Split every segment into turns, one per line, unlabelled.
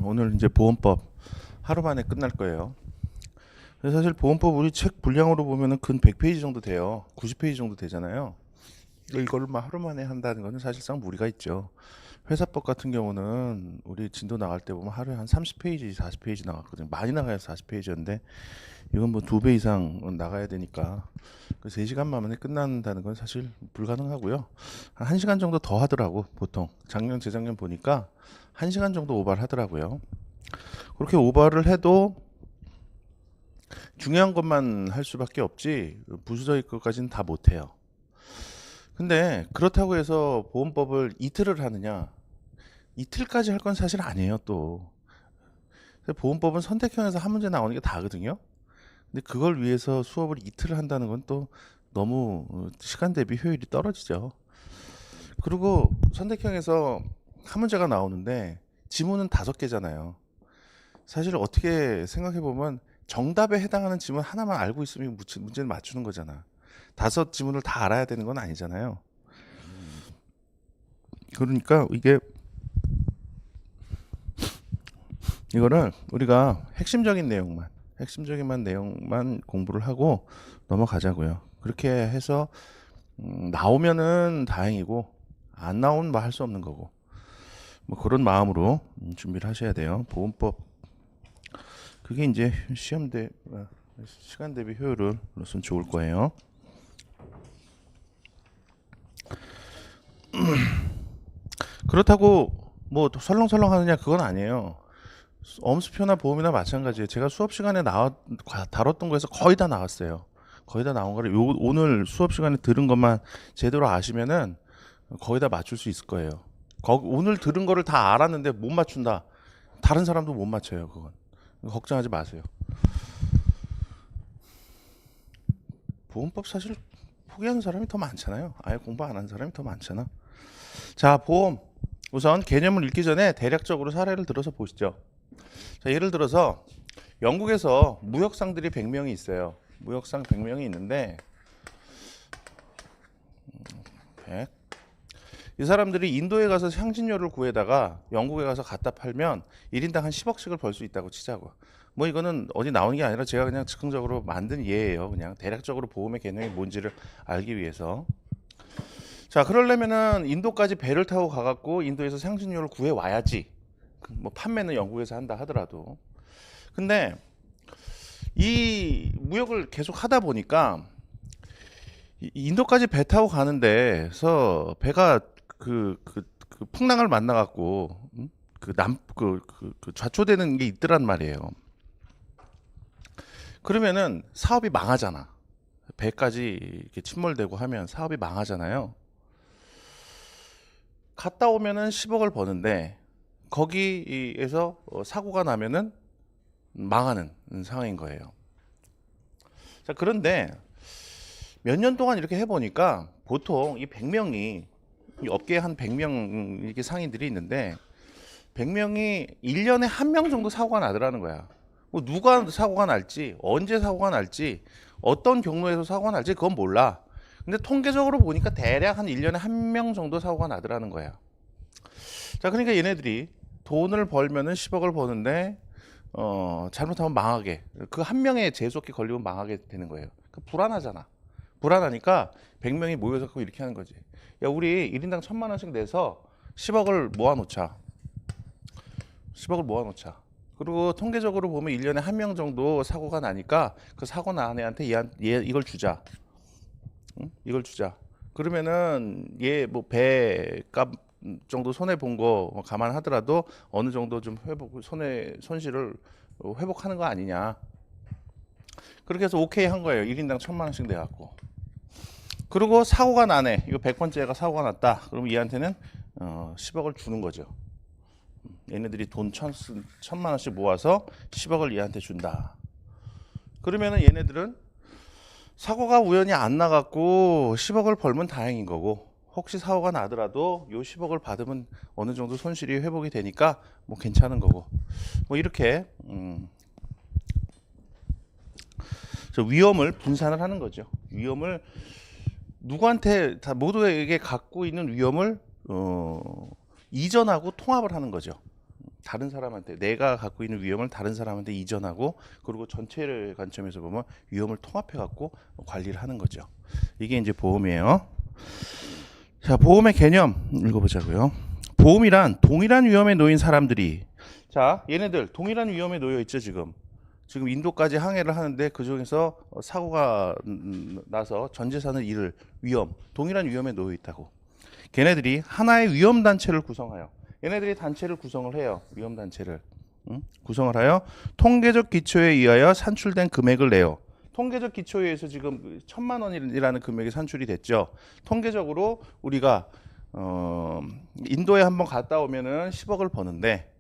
오늘 이제 보험법 하루 만에 끝날 거예요. 그래서 사실 보험법 우리 책 분량으로 보면은 근 100페이지 정도 돼요. 90페이지 정도 되잖아요. 이걸 막 하루 만에 한다는 거는 사실상 무리가 있죠. 회사법 같은 경우는 우리 진도 나갈 때 보면 하루에 한 30페이지, 40페이지 나갔거든요. 많이 나가야 40페이지였는데 이건 뭐 2배 이상 나가야 되니까 그 3시간 만에 끝난다는 건 사실 불가능하고요. 한 1시간 정도 더 하더라고 보통. 작년, 재작년 보니까 1시간 정도 오버를 하더라고요. 그렇게 오버를 해도 중요한 것만 할 수밖에 없지 부수적인 것까지는 다 못해요. 근데 그렇다고 해서 보험법을 이틀을 하느냐? 이틀까지 할 건 사실 아니에요 또. 보험법은 선택형에서 한 문제 나오는 게 다거든요. 근데 그걸 위해서 수업을 이틀을 한다는 건 또 너무 시간 대비 효율이 떨어지죠. 그리고 선택형에서 한 문제가 나오는데 지문은 5개잖아요. 사실 어떻게 생각해 보면 정답에 해당하는 지문 하나만 알고 있으면 문제를 맞추는 거잖아. 5지문을 다 알아야 되는 건 아니잖아요. 그러니까 이거를 우리가 핵심적인 내용만 공부를 하고 넘어가자고요. 그렇게 해서 나오면은 다행이고 안 나오면 뭐 할 수 없는 거고 뭐 그런 마음으로 준비를 하셔야 돼요. 보험법 그게 이제 시간 대비 효율로서는 좋을 거예요. 그렇다고 뭐 설렁설렁 하느냐 그건 아니에요. 엄수표나 보험이나 마찬가지예요. 제가 수업 시간에 다뤘던 거에서 거의 다 나왔어요. 거의 다 나온 거를 오늘 수업 시간에 들은 것만 제대로 아시면은 거의 다 맞출 수 있을 거예요. 오늘 들은 거를 다 알았는데 못 맞춘다. 다른 사람도 못 맞춰요. 그건 걱정하지 마세요. 보험법 사실 포기하는 사람이 더 많잖아요. 아예 공부 안 하는 사람이 더 많잖아. 자, 보험. 우선 개념을 읽기 전에 대략적으로 사례를 들어서 보시죠. 자, 예를 들어서 영국에서 무역상들이 100명이 있어요. 무역상 100명이 있는데 100. 이 사람들이 인도에 가서 향신료를 구해다가 영국에 가서 갖다 팔면 1인당 한 10억씩을 벌 수 있다고 치자고. 뭐 이거는 어디 나오는 게 아니라 제가 그냥 즉흥적으로 만든 예예요. 그냥 대략적으로 보험의 개념이 뭔지를 알기 위해서. 자, 그러려면은 인도까지 배를 타고 가갖고 인도에서 향신료를 구해 와야지. 뭐 판매는 영국에서 한다 하더라도. 근데 이 무역을 계속 하다 보니까 인도까지 배 타고 가는데서 배가 그 풍랑을 만나갖고 그 좌초되는 게 있더란 말이에요. 그러면은 사업이 망하잖아. 배까지 이렇게 침몰되고 하면 사업이 망하잖아요. 갔다 오면은 10억을 버는데 거기에서 사고가 나면은 망하는 상황인 거예요. 자, 그런데 몇 년 동안 이렇게 해보니까 보통 이 100명이 이 업계에 한 100명 이렇게 상인들이 있는데 100명이 1년에 한 명 정도 사고가 나더라는 거야. 뭐 누가 사고가 날지, 언제 사고가 날지, 어떤 경로에서 사고가 날지 그건 몰라. 근데 통계적으로 보니까 대략 한 1년에 한 명 정도 사고가 나더라는 거야. 자, 그러니까 얘네들이 돈을 벌면은 10억을 버는데 잘못하면 망하게. 그 한 명의 재수없게 걸리면 망하게 되는 거예요. 불안하잖아. 불안하니까 100명이 모여서 이렇게 하는 거지. 야, 우리 1인당 1,000만 원씩 내서 10억을 모아놓자. 10억을 모아놓자. 그리고 통계적으로 보면 1년에 한 명 정도 사고가 나니까 그 사고 난 애한테 얘 이걸 주자. 응? 이걸 주자. 그러면은 얘 뭐 배값 정도 손해 본 거 감안하더라도 어느 정도 좀 손실을 회복하는 거 아니냐. 그렇게 해서 오케이 한 거예요. 1인당 1,000만 원씩 내갖고. 그리고 사고가 나네. 이거 100번째가 사고가 났다. 그럼 얘한테는 10억을 주는 거죠. 얘네들이 돈 1,000만 원씩 모아서 10억을 얘한테 준다. 그러면은 얘네들은 사고가 우연히 안 나갖고 10억을 벌면 다행인 거고 혹시 사고가 나더라도 요 10억을 받으면 어느 정도 손실이 회복이 되니까 뭐 괜찮은 거고 뭐 이렇게 저 위험을 분산을 하는 거죠. 위험을 누구한테 다 모두에게 갖고 있는 위험을 이전하고 통합을 하는 거죠. 다른 사람한테 내가 갖고 있는 위험을 다른 사람한테 이전하고 그리고 전체를 관점에서 보면 위험을 통합해 갖고 관리를 하는 거죠. 이게 이제 보험이에요. 자, 보험의 개념 읽어보자고요. 보험이란 동일한 위험에 놓인 사람들이 자, 얘네들 동일한 위험에 놓여 있죠, 지금 인도까지 항해를 하는데 그 중에서 사고가 나서 전 재산을 잃을 위험, 동일한 위험에 놓여 있다고. 걔네들이 하나의 위험 단체를 구성하여 얘네들이 단체를 구성을 해요. 위험 단체를 구성을 하여 통계적 기초에 의하여 산출된 금액을 내요. 통계적 기초에 의해서 지금 1,000만 원이라는 금액이 산출이 됐죠. 통계적으로 우리가 인도에 한번 갔다 오면은 10억을 버는데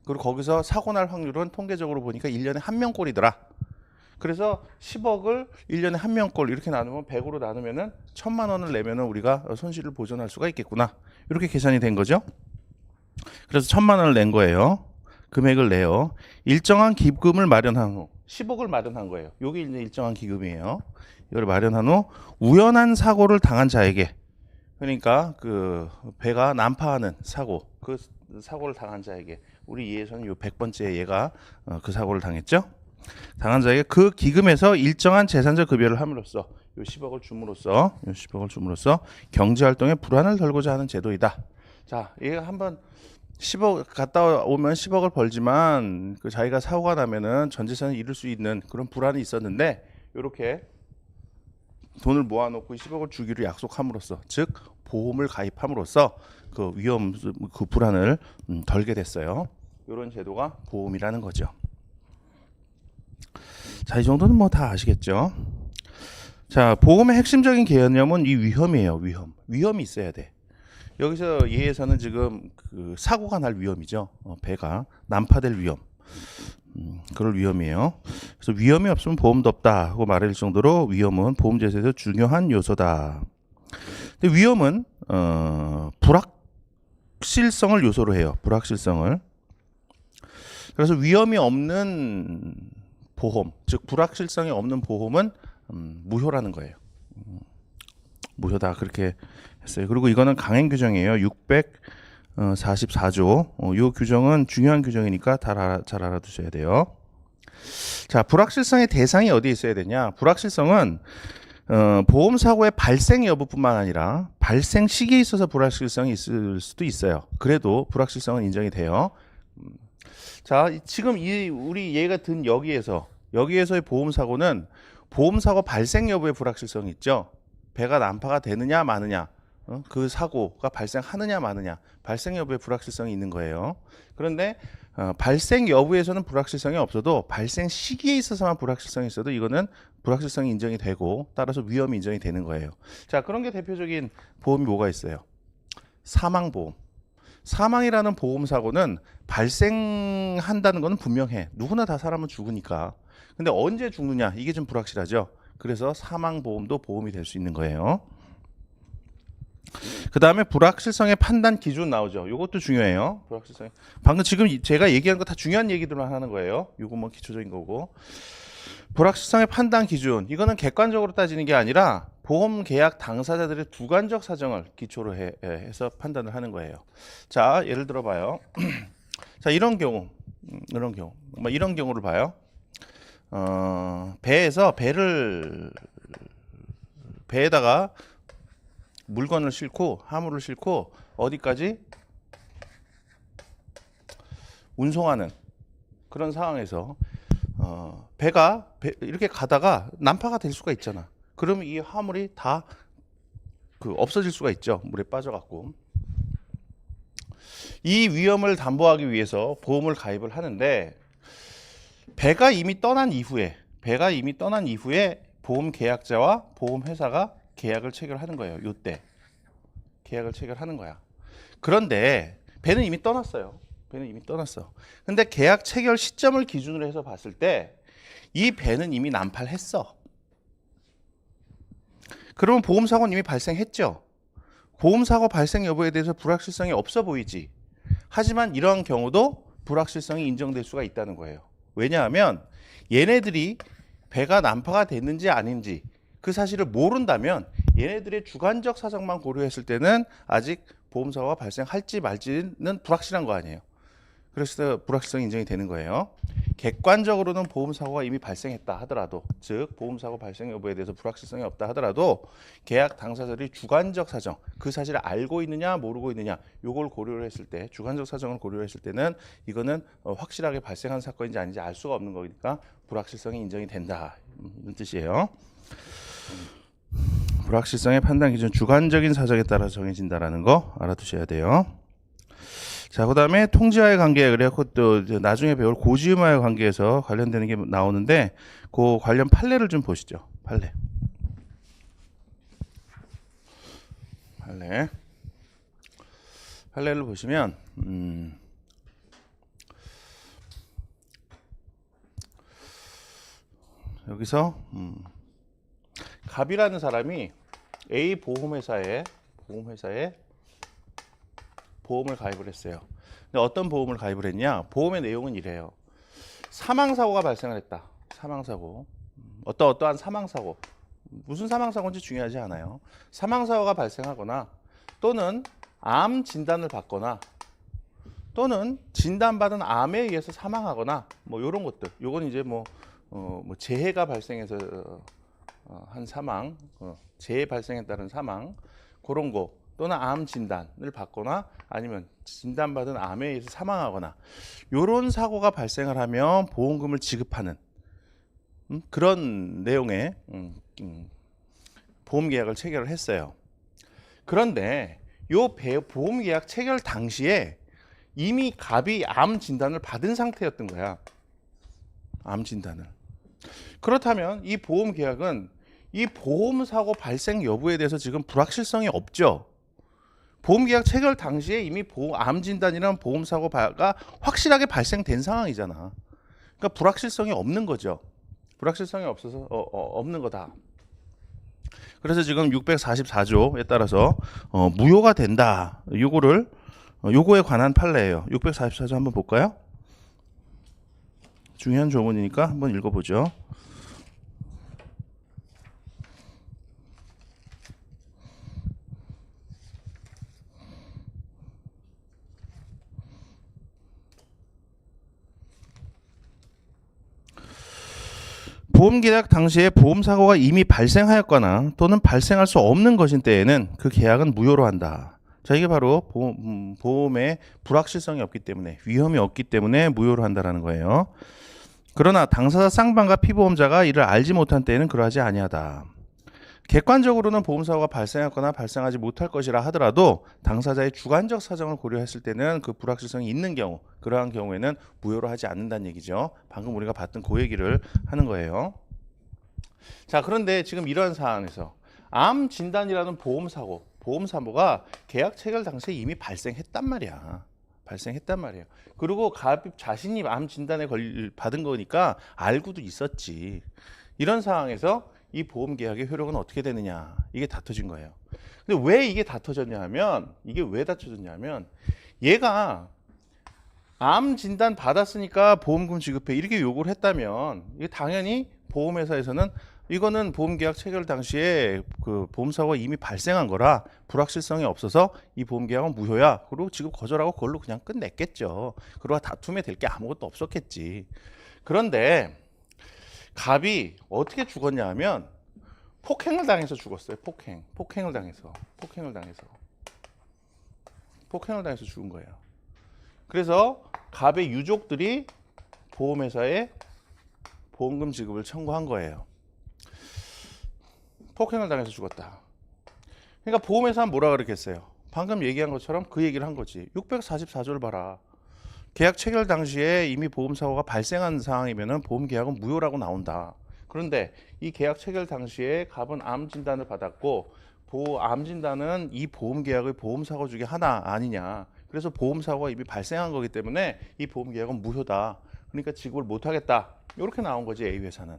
그리고 거기서 사고 날 확률은 통계적으로 보니까 1년에 한 명꼴이더라. 그래서 10억을 1년에 한 명꼴 이렇게 나누면 100으로 나누면은 1,000만 원을 내면은 우리가 손실을 보전할 수가 있겠구나. 이렇게 계산이 된 거죠. 그래서 1,000만 원을 낸 거예요. 금액을 내요. 일정한 기금을 마련한 후 10억을 마련한 거예요. 이게 이제 일정한 기금이에요. 이걸 마련한 후 우연한 사고를 당한 자에게 그러니까 그 배가 난파하는 사고 그 사고를 당한 자에게 우리 예에서는 요 100번째 얘가 그 사고를 당했죠. 당한 자에게 그 기금에서 일정한 재산적 급여를 함으로써 요 10억을 줌으로써 경제 활동에 불안을 덜고자 하는 제도이다. 자, 얘가 한번 10억 갔다 오면 10억을 벌지만 그 자기가 사고가 나면은 전 재산을 잃을 수 있는 그런 불안이 있었는데 이렇게 돈을 모아놓고 10억을 주기로 약속함으로써 즉 보험을 가입함으로써 그 위험 그 불안을 덜게 됐어요. 이런 제도가 보험이라는 거죠. 자, 이 정도는 뭐 다 아시겠죠? 자, 보험의 핵심적인 개념은 이 위험이에요. 위험이 있어야 돼. 여기서 예에서는 지금 그 사고가 날 위험이죠. 배가 난파될 위험. 그럴 위험이에요. 그래서 위험이 없으면 보험도 없다 하고 말할 정도로 위험은 보험 제도에서 중요한 요소다. 근데 위험은 불확실성을 요소로 해요. 불확실성을. 그래서 위험이 없는 보험, 즉 불확실성이 없는 보험은 무효라는 거예요. 무효다 그렇게 했어요. 그리고 이거는 강행 규정이에요. 644조. 이 규정은 중요한 규정이니까 잘 알아두셔야 돼요. 자, 불확실성의 대상이 어디에 있어야 되냐? 불확실성은 보험 사고의 발생 여부뿐만 아니라 발생 시기에 있어서 불확실성이 있을 수도 있어요. 그래도 불확실성은 인정이 돼요. 자, 지금 우리 얘가 든 여기에서의 보험 사고는 보험 사고 발생 여부의 불확실성이 있죠. 배가 난파가 되느냐 마느냐, 그 사고가 발생하느냐 마느냐, 발생 여부의 불확실성이 있는 거예요. 그런데 발생 여부에서는 불확실성이 없어도 발생 시기에 있어서만 불확실성이 있어도 이거는 불확실성이 인정이 되고 따라서 위험이 인정이 되는 거예요. 자, 그런 게 대표적인 보험이 뭐가 있어요? 사망보험. 사망이라는 보험 사고는 발생한다는 것은 분명해. 누구나 다 사람은 죽으니까. 근데 언제 죽느냐 이게 좀 불확실하죠. 그래서 사망보험도 보험이 될 수 있는 거예요. 그 다음에 불확실성의 판단 기준 나오죠. 이것도 중요해요. 불확실성. 방금 지금 제가 얘기한 거 다 중요한 얘기들만 하는 거예요. 이거 뭐 기초적인 거고. 불확실성의 판단 기준. 이거는 객관적으로 따지는 게 아니라 보험 계약 당사자들의 주관적 사정을 기초로 해서 판단을 하는 거예요. 자, 예를 들어 봐요. 자, 이런 경우를 봐요. 배에다가 물건을 싣고 화물을 싣고 어디까지 운송하는 그런 상황에서 배가 이렇게 가다가 난파가 될 수가 있잖아. 그러면 이 화물이 다 없어질 수가 있죠. 물에 빠져갖고. 이 위험을 담보하기 위해서 보험을 가입을 하는데 배가 이미 떠난 이후에 보험 계약자와 보험 회사가 계약을 체결하는 거예요. 요때 계약을 체결하는 거야. 그런데 배는 이미 떠났어요. 근데 계약 체결 시점을 기준으로 해서 봤을 때 이 배는 이미 난파를 했어. 그러면 보험 사고는 이미 발생했죠. 보험 사고 발생 여부에 대해서 불확실성이 없어 보이지. 하지만 이러한 경우도 불확실성이 인정될 수가 있다는 거예요. 왜냐하면 얘네들이 배가 난파가 됐는지 아닌지 그 사실을 모른다면 얘네들의 주관적 사정만 고려했을 때는 아직 보험사고가 발생할지 말지는 불확실한 거 아니에요. 그래서 불확실성이 인정이 되는 거예요. 객관적으로는 보험 사고가 이미 발생했다 하더라도, 즉 보험 사고 발생 여부에 대해서 불확실성이 없다 하더라도 계약 당사자들이 주관적 사정, 그 사실을 알고 있느냐 모르고 있느냐, 요걸 고려를 했을 때, 주관적 사정을 고려를 했을 때는 이거는 확실하게 발생한 사건인지 아닌지 알 수가 없는 거니까 불확실성이 인정이 된다, 이런 뜻이에요. 불확실성의 판단 기준, 주관적인 사정에 따라 정해진다라는 거 알아두셔야 돼요. 자, 그 다음에 통지와의 관계, 그래갖고 또 나중에 배울 고지음화의 관계에서 관련되는 게 나오는데, 그 관련 판례를 좀 보시죠. 판례를 보시면, 여기서, 갑이라는 사람이 A 보험회사에 보험을 가입을 했어요. 근데 어떤 보험을 가입을 했냐? 보험의 내용은 이래요. 사망사고가 발생을 했다. 사망사고. 어떠한 사망사고. 무슨 사망사고인지 중요하지 않아요. 사망사고가 발생하거나 또는 암 진단을 받거나 또는 진단받은 암에 의해서 사망하거나 뭐 이런 것들. 요건 이제 뭐 재해가 발생해서 한 사망, 재해 발생에 따른 사망, 그런 거. 또는 암 진단을 받거나 아니면 진단받은 암에 의해서 사망하거나 이런 사고가 발생을 하면 보험금을 지급하는 그런 내용의 보험계약을 체결을 했어요. 그런데 이 보험계약 체결 당시에 이미 갑이 암 진단을 받은 상태였던 거야. 암 진단을. 그렇다면 이 보험계약은 이 보험사고 발생 여부에 대해서 지금 불확실성이 없죠. 보험계약 체결 당시에 이미 암 진단이라는 보험사고가 확실하게 발생된 상황이잖아. 그러니까 불확실성이 없는 거죠. 불확실성이 없어서 없는 거다. 그래서 지금 644조에 따라서 무효가 된다. 요거에 관한 판례예요. 644조 한번 볼까요? 중요한 조문이니까 한번 읽어보죠. 보험계약 당시에 보험사고가 이미 발생하였거나 또는 발생할 수 없는 것인 때에는 그 계약은 무효로 한다. 자, 이게 바로 보험에 불확실성이 없기 때문에, 위험이 없기 때문에 무효로 한다라는 거예요. 그러나 당사자 쌍방과 피보험자가 이를 알지 못한 때에는 그러하지 아니하다. 객관적으로는 보험사고가 발생하거나 발생하지 못할 것이라 하더라도 당사자의 주관적 사정을 고려했을 때는 그 불확실성이 있는 경우, 그러한 경우에는 무효로 하지 않는다는 얘기죠. 방금 우리가 봤던 그 얘기를 하는 거예요. 자, 그런데 지금 이런 상황에서 암 진단이라는 보험사고가 계약 체결 당시에 이미 발생했단 말이야. 그리고 갑 자신이 암 진단에 받은 거니까 알고도 있었지. 이런 상황에서 이 보험 계약의 효력은 어떻게 되느냐, 이게 다퉈진 거예요. 근데 왜 이게 다퉈졌냐 하면, 얘가 암 진단 받았으니까 보험금 지급해 이렇게 요구를 했다면, 이게 당연히 보험회사에서는 이거는 보험계약 체결 당시에 그 보험사고가 이미 발생한 거라 불확실성이 없어서 이 보험계약은 무효야, 그리고 지급 거절하고 그걸로 그냥 끝냈겠죠. 그러고 다툼에 될 게 아무것도 없었겠지. 그런데 갑이 어떻게 죽었냐 하면 폭행을 당해서 죽었어요. 폭행을 당해서 죽은 거예요. 그래서 갑의 유족들이 보험회사에 보험금 지급을 청구한 거예요. 폭행을 당해서 죽었다. 그러니까 보험회사는 뭐라 그랬겠어요? 방금 얘기한 것처럼 그 얘기를 한 거지. 644조를 봐라. 계약 체결 당시에 이미 보험사고가 발생한 상황이면 보험계약은 무효라고 나온다. 그런데 이 계약 체결 당시에 갑은 암 진단을 받았고, 암 진단은 이 보험계약의 보험사고 중에 하나 아니냐. 그래서 보험사고가 이미 발생한 거기 때문에 이 보험계약은 무효다. 그러니까 지급을 못하겠다. 이렇게 나온 거지, A회사는.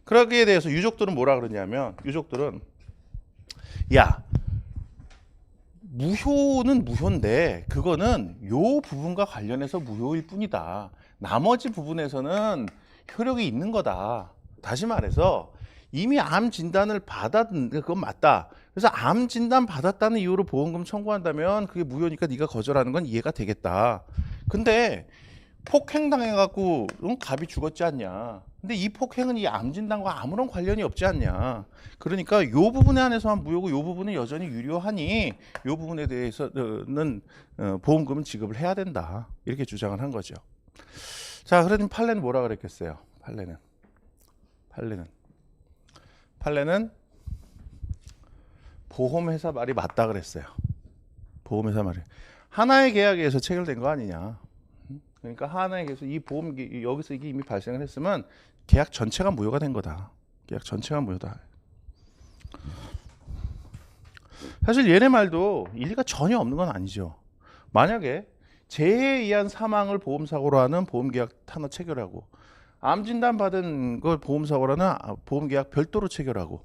그러기에 대해서 유족들은 뭐라 그러냐면, 야, 무효는 무효인데 그거는 요 부분과 관련해서 무효일 뿐이다. 나머지 부분에서는 효력이 있는 거다. 다시 말해서 이미 암 진단을 받았는데 그건 맞다. 그래서 암 진단 받았다는 이유로 보험금 청구한다면 그게 무효니까 네가 거절하는 건 이해가 되겠다. 근데 폭행 당해갖고 갑이 죽었지 않냐. 근데 이 폭행은 이 암 진단과 아무런 관련이 없지 않냐. 그러니까 요 부분에 한해서만 무효고 요 부분은 여전히 유효하니 요 부분에 대해서는 보험금은 지급을 해야 된다. 이렇게 주장을 한 거죠. 자, 그러니 판례는 뭐라 그랬겠어요? 판례는 보험회사 말이 맞다 그랬어요. 보험회사 말이 하나의 계약에 의해서 체결된 거 아니냐. 그러니까 하나의 계약에서 이 보험 여기서 이게 이미 발생을 했으면 계약 전체가 무효가 된 거다. 계약 전체가 무효다. 사실 얘네 말도 일리가 전혀 없는 건 아니죠. 만약에 재해에 의한 사망을 보험사고로 하는 보험계약 하나 체결하고 암 진단 받은 걸 보험사고라는 보험계약 별도로 체결하고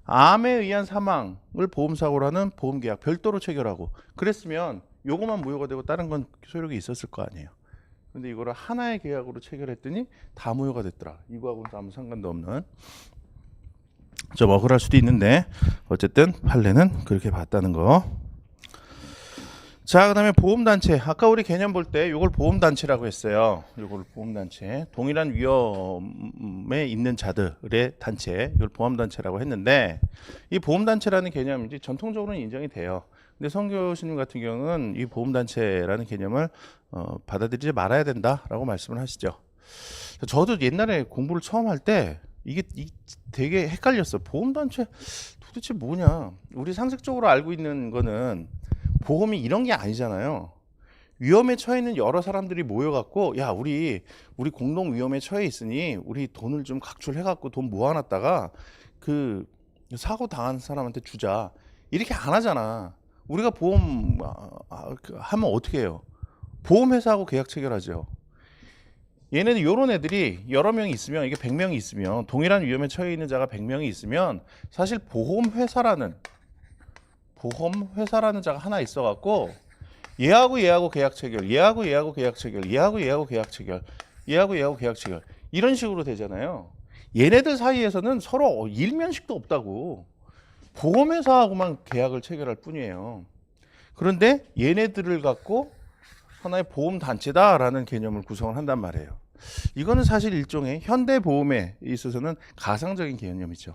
암에 의한 사망을 보험사고로 하는 보험계약 별도로 체결하고 그랬으면 요것만 무효가 되고 다른 건 소용이 있었을 거 아니에요. 근데 이거를 하나의 계약으로 체결했더니 다 무효가 됐더라. 이거하고는 아무 상관도 없는. 좀 억울할 수도 있는데 어쨌든 판례는 그렇게 봤다는 거. 자, 그다음에 보험단체. 아까 우리 개념 볼 때 이걸 보험단체라고 했어요. 이걸 보험단체. 동일한 위험에 있는 자들의 단체. 이걸 보험단체라고 했는데 이 보험단체라는 개념이 전통적으로는 인정이 돼요. 근데 성교수님 같은 경우는 이 보험단체라는 개념을 받아들이지 말아야 된다라고 말씀을 하시죠. 저도 옛날에 공부를 처음 할 때 이게 되게 헷갈렸어. 보험단체 도대체 뭐냐? 우리 상식적으로 알고 있는 거는 보험이 이런 게 아니잖아요. 위험에 처해 있는 여러 사람들이 모여갖고 야 우리 공동 위험에 처해 있으니 우리 돈을 좀 각출해갖고 돈 모아놨다가 그 사고 당한 사람한테 주자. 이렇게 안 하잖아. 우리가 보험 하면 어떻게 해요? 보험회사하고 계약 체결하죠. 얘네들 요런 애들이 여러 명이 있으면 이게 100명이 있으면 동일한 위험에 처해 있는 자가 100명이 있으면 사실 보험회사라는 자가 하나 있어갖고 얘하고 계약 체결, 얘하고 계약 체결, 얘하고 계약 체결, 얘하고 계약 체결 이런 식으로 되잖아요. 얘네들 사이에서는 서로 일면식도 없다고. 보험회사하고만 계약을 체결할 뿐이에요. 그런데 얘네들을 갖고 하나의 보험단체다라는 개념을 구성을 한단 말이에요. 이거는 사실 일종의 현대보험에 있어서는 가상적인 개념이죠.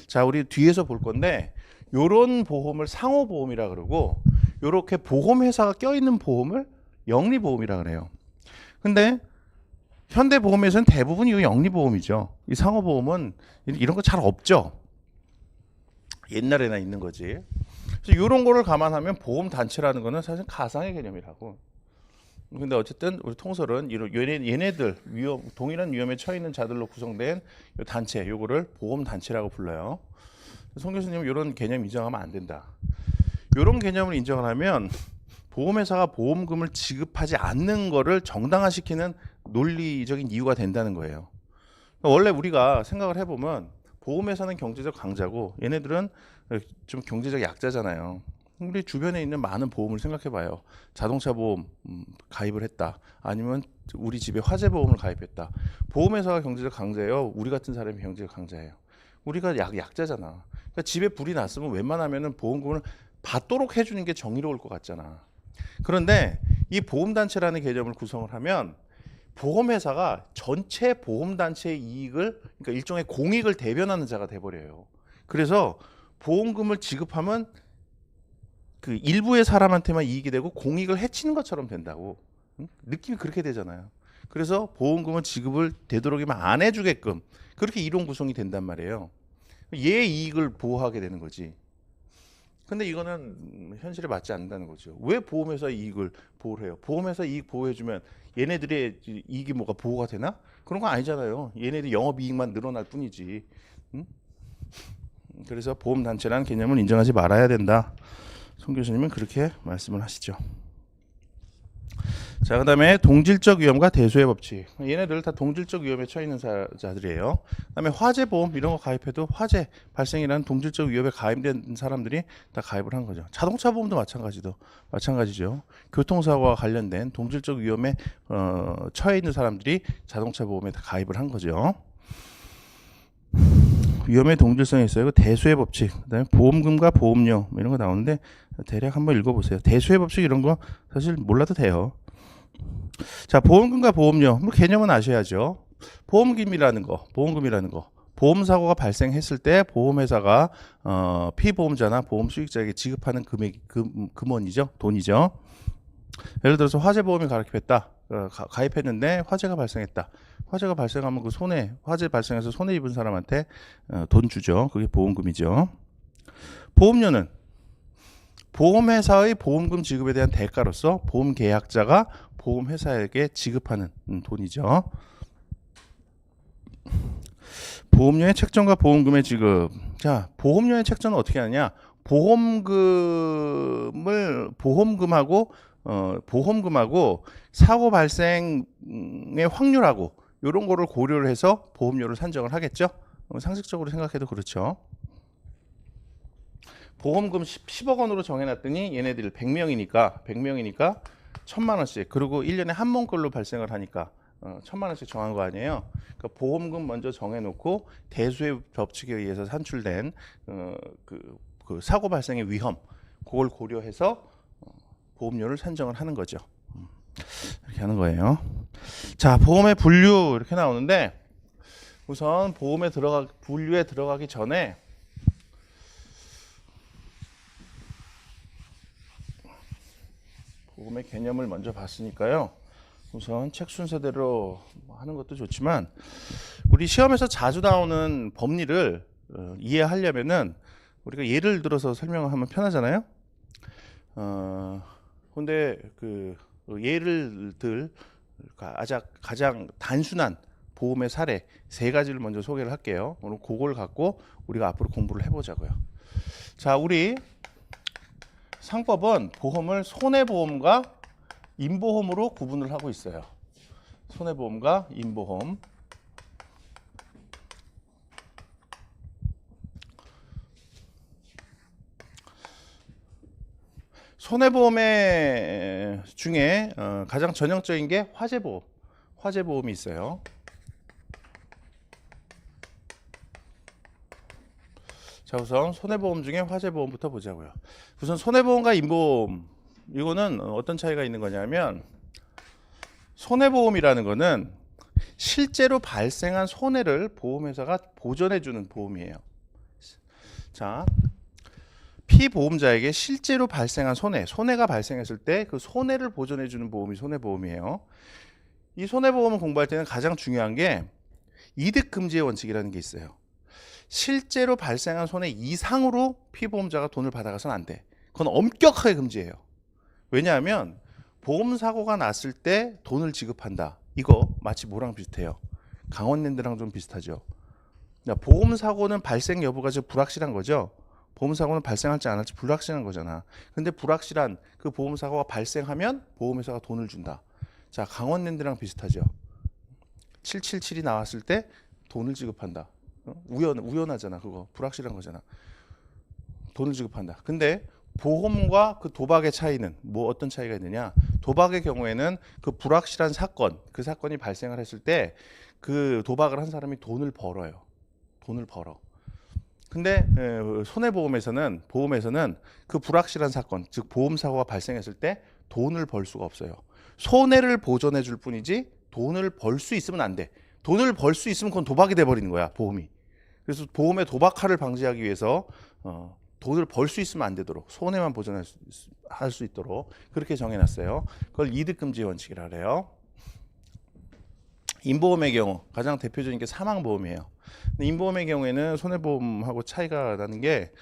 자, 우리 뒤에서 볼 건데 요런 보험을 상호보험이라 그러고 요렇게 보험회사가 껴있는 보험을 영리보험이라 그래요. 근데 현대보험에서는 대부분 이 영리보험이죠. 이 상호보험은 이런 거 잘 없죠. 옛날에나 있는 거지. 그래서 이런 거를 감안하면 보험단체라는 거는 사실 가상의 개념이라고. 근데 어쨌든 우리 통설은 얘네들 동일한 위험에 처해 있는 자들로 구성된 요 단체, 요거를 보험단체라고 불러요. 송 교수님은 이런 개념 인정하면 안 된다. 이런 개념을 인정을 하면 보험회사가 보험금을 지급하지 않는 거를 정당화시키는 논리적인 이유가 된다는 거예요. 원래 우리가 생각을 해보면 보험회사는 경제적 강자고 얘네들은 좀 경제적 약자잖아요. 우리 주변에 있는 많은 보험을 생각해봐요. 자동차 보험 가입을 했다. 아니면 우리 집에 화재 보험을 가입했다. 보험회사가 경제적 강자예요. 우리 같은 사람이 경제적 강자예요. 우리가 약자잖아. 그러니까 집에 불이 났으면 웬만하면은 보험금을 받도록 해주는 게 정의로울 것 같잖아. 그런데 이 보험단체라는 개념을 구성을 하면 보험회사가 전체 보험단체의 이익을, 그러니까 일종의 공익을 대변하는 자가 돼버려요. 그래서 보험금을 지급하면 그 일부의 사람한테만 이익이 되고 공익을 해치는 것처럼 된다고. 느낌이 그렇게 되잖아요. 그래서 보험금은 지급을 되도록이면 안 해주게끔 그렇게 이론 구성이 된단 말이에요. 얘 이익을 보호하게 되는 거지. 근데 이거는 현실에 맞지 않는다는 거죠. 왜 보험회사 이익을 보호를 해요? 보험회사 이익 보호해주면 얘네들의 이익이 뭐가 보호가 되나? 그런 거 아니잖아요. 얘네들 영업이익만 늘어날 뿐이지. 응? 그래서 보험단체라는 개념을 인정하지 말아야 된다. 송 교수님은 그렇게 말씀을 하시죠. 자, 그 다음에 동질적 위험과 대소의 법칙. 얘네들 다 동질적 위험에 처해 있는 자들이에요. 그 다음에 화재보험 이런 거 가입해도 화재 발생이라는 동질적 위험에 가입된 사람들이 다 가입을 한 거죠. 자동차 보험도 마찬가지죠. 교통사고와 관련된 동질적 위험에 처해 있는 사람들이 자동차 보험에 다 가입을 한 거죠. 위험의 동질성이 있어요. 대수의 법칙, 그다음에 보험금과 보험료 이런 거 나오는데 대략 한번 읽어보세요. 대수의 법칙 이런 거 사실 몰라도 돼요. 자, 보험금과 보험료 뭐 개념은 아셔야죠. 보험금이라는 거, 보험 사고가 발생했을 때 보험회사가 피보험자나 보험 수익자에게 지급하는 금원이죠, 돈이죠. 예를 들어서 화재보험이 가입했다. 가입했는데 화재가 발생했다. 화재가 발생하면 그 화재 발생해서 손해 입은 사람한테 돈 주죠. 그게 보험금이죠. 보험료는 보험회사의 보험금 지급에 대한 대가로서 보험계약자가 보험회사에게 지급하는 돈이죠. 보험료의 책정과 보험금의 지급. 자, 보험료의 책정은 어떻게 하느냐? 보험금하고 사고 발생의 확률하고 이런 거를 고려를 해서 보험료를 산정을 하겠죠. 상식적으로 생각해도 그렇죠. 보험금 10억 원으로 정해놨더니 얘네들 100명이니까 1000만 원씩, 그리고 1년에 한 몽걸로 발생을 하니까 1000만 원씩 정한 거 아니에요. 그러니까 보험금 먼저 정해놓고 대수의 법칙에 의해서 산출된 그 사고 발생의 위험, 그걸 고려해서 보험료를 산정을 하는 거죠. 이렇게 하는 거예요. 자, 보험의 분류 이렇게 나오는데, 우선 분류에 들어가기 전에 보험의 개념을 먼저 봤으니까요. 우선 책 순서대로 하는 것도 좋지만, 우리 시험에서 자주 나오는 법리를 이해하려면은 우리가 예를 들어서 설명을 하면 편하잖아요. 근데 그 예를 들 가장 단순한 보험의 사례 3가지를 먼저 소개를 할게요. 오늘 그걸 갖고 우리가 앞으로 공부를 해보자고요. 자, 우리 상법은 보험을 손해보험과 임보험으로 구분을 하고 있어요. 손해보험과 임보험. 손해보험의 중에 가장 전형적인 게 화재보험이 있어요. 자, 우선 손해보험 중에 화재보험부터 보자고요. 우선 손해보험과 임보험, 이거는 어떤 차이가 있는 거냐면, 손해보험이라는 거는 실제로 발생한 손해를 보험회사가 보전해주는 보험이에요. 자, 피보험자에게 실제로 발생한 손해가 발생했을 때 그 손해를 보전해주는 보험이 손해보험이에요. 이 손해보험을 공부할 때는 가장 중요한 게 이득금지의 원칙이라는 게 있어요. 실제로 발생한 손해 이상으로 피보험자가 돈을 받아가서는 안 돼. 그건 엄격하게 금지예요. 왜냐하면 보험사고가 났을 때 돈을 지급한다. 이거 마치 뭐랑 비슷해요? 강원랜드랑 좀 비슷하죠. 보험사고는 발생 여부가 좀 불확실한 거죠. 보험사고는 발생할지 안 할지 불확실한 거잖아. 근데 불확실한 그 보험사고가 발생하면 보험회사가 돈을 준다. 자, 강원랜드랑 비슷하죠. 777이 나왔을 때 돈을 지급한다. 우연하잖아. 그거 불확실한 거잖아. 돈을 지급한다. 근데 보험과 그 도박의 차이는 어떤 차이가 있느냐? 도박의 경우에는 그 불확실한 사건, 그 사건이 발생을 했을 때 그 도박을 한 사람이 돈을 벌어요. 돈을 벌어. 근데 손해보험에서는 그 불확실한 사건, 즉 보험 사고가 발생했을 때 돈을 벌 수가 없어요. 손해를 보전해 줄 뿐이지 돈을 벌 수 있으면 안 돼. 돈을 벌 수 있으면 그건 도박이 돼 버리는 거야, 보험이. 그래서 보험의 도박화를 방지하기 위해서 돈을 벌 수 있으면 안 되도록, 손해만 보전할 수 있도록 그렇게 정해놨어요. 그걸 이득금지 원칙이라 그래요. 임보험의 경우 가장 대표적인 게 사망보험이에요. 임보험의 경우에는 손해보험하고 차이가 나는 게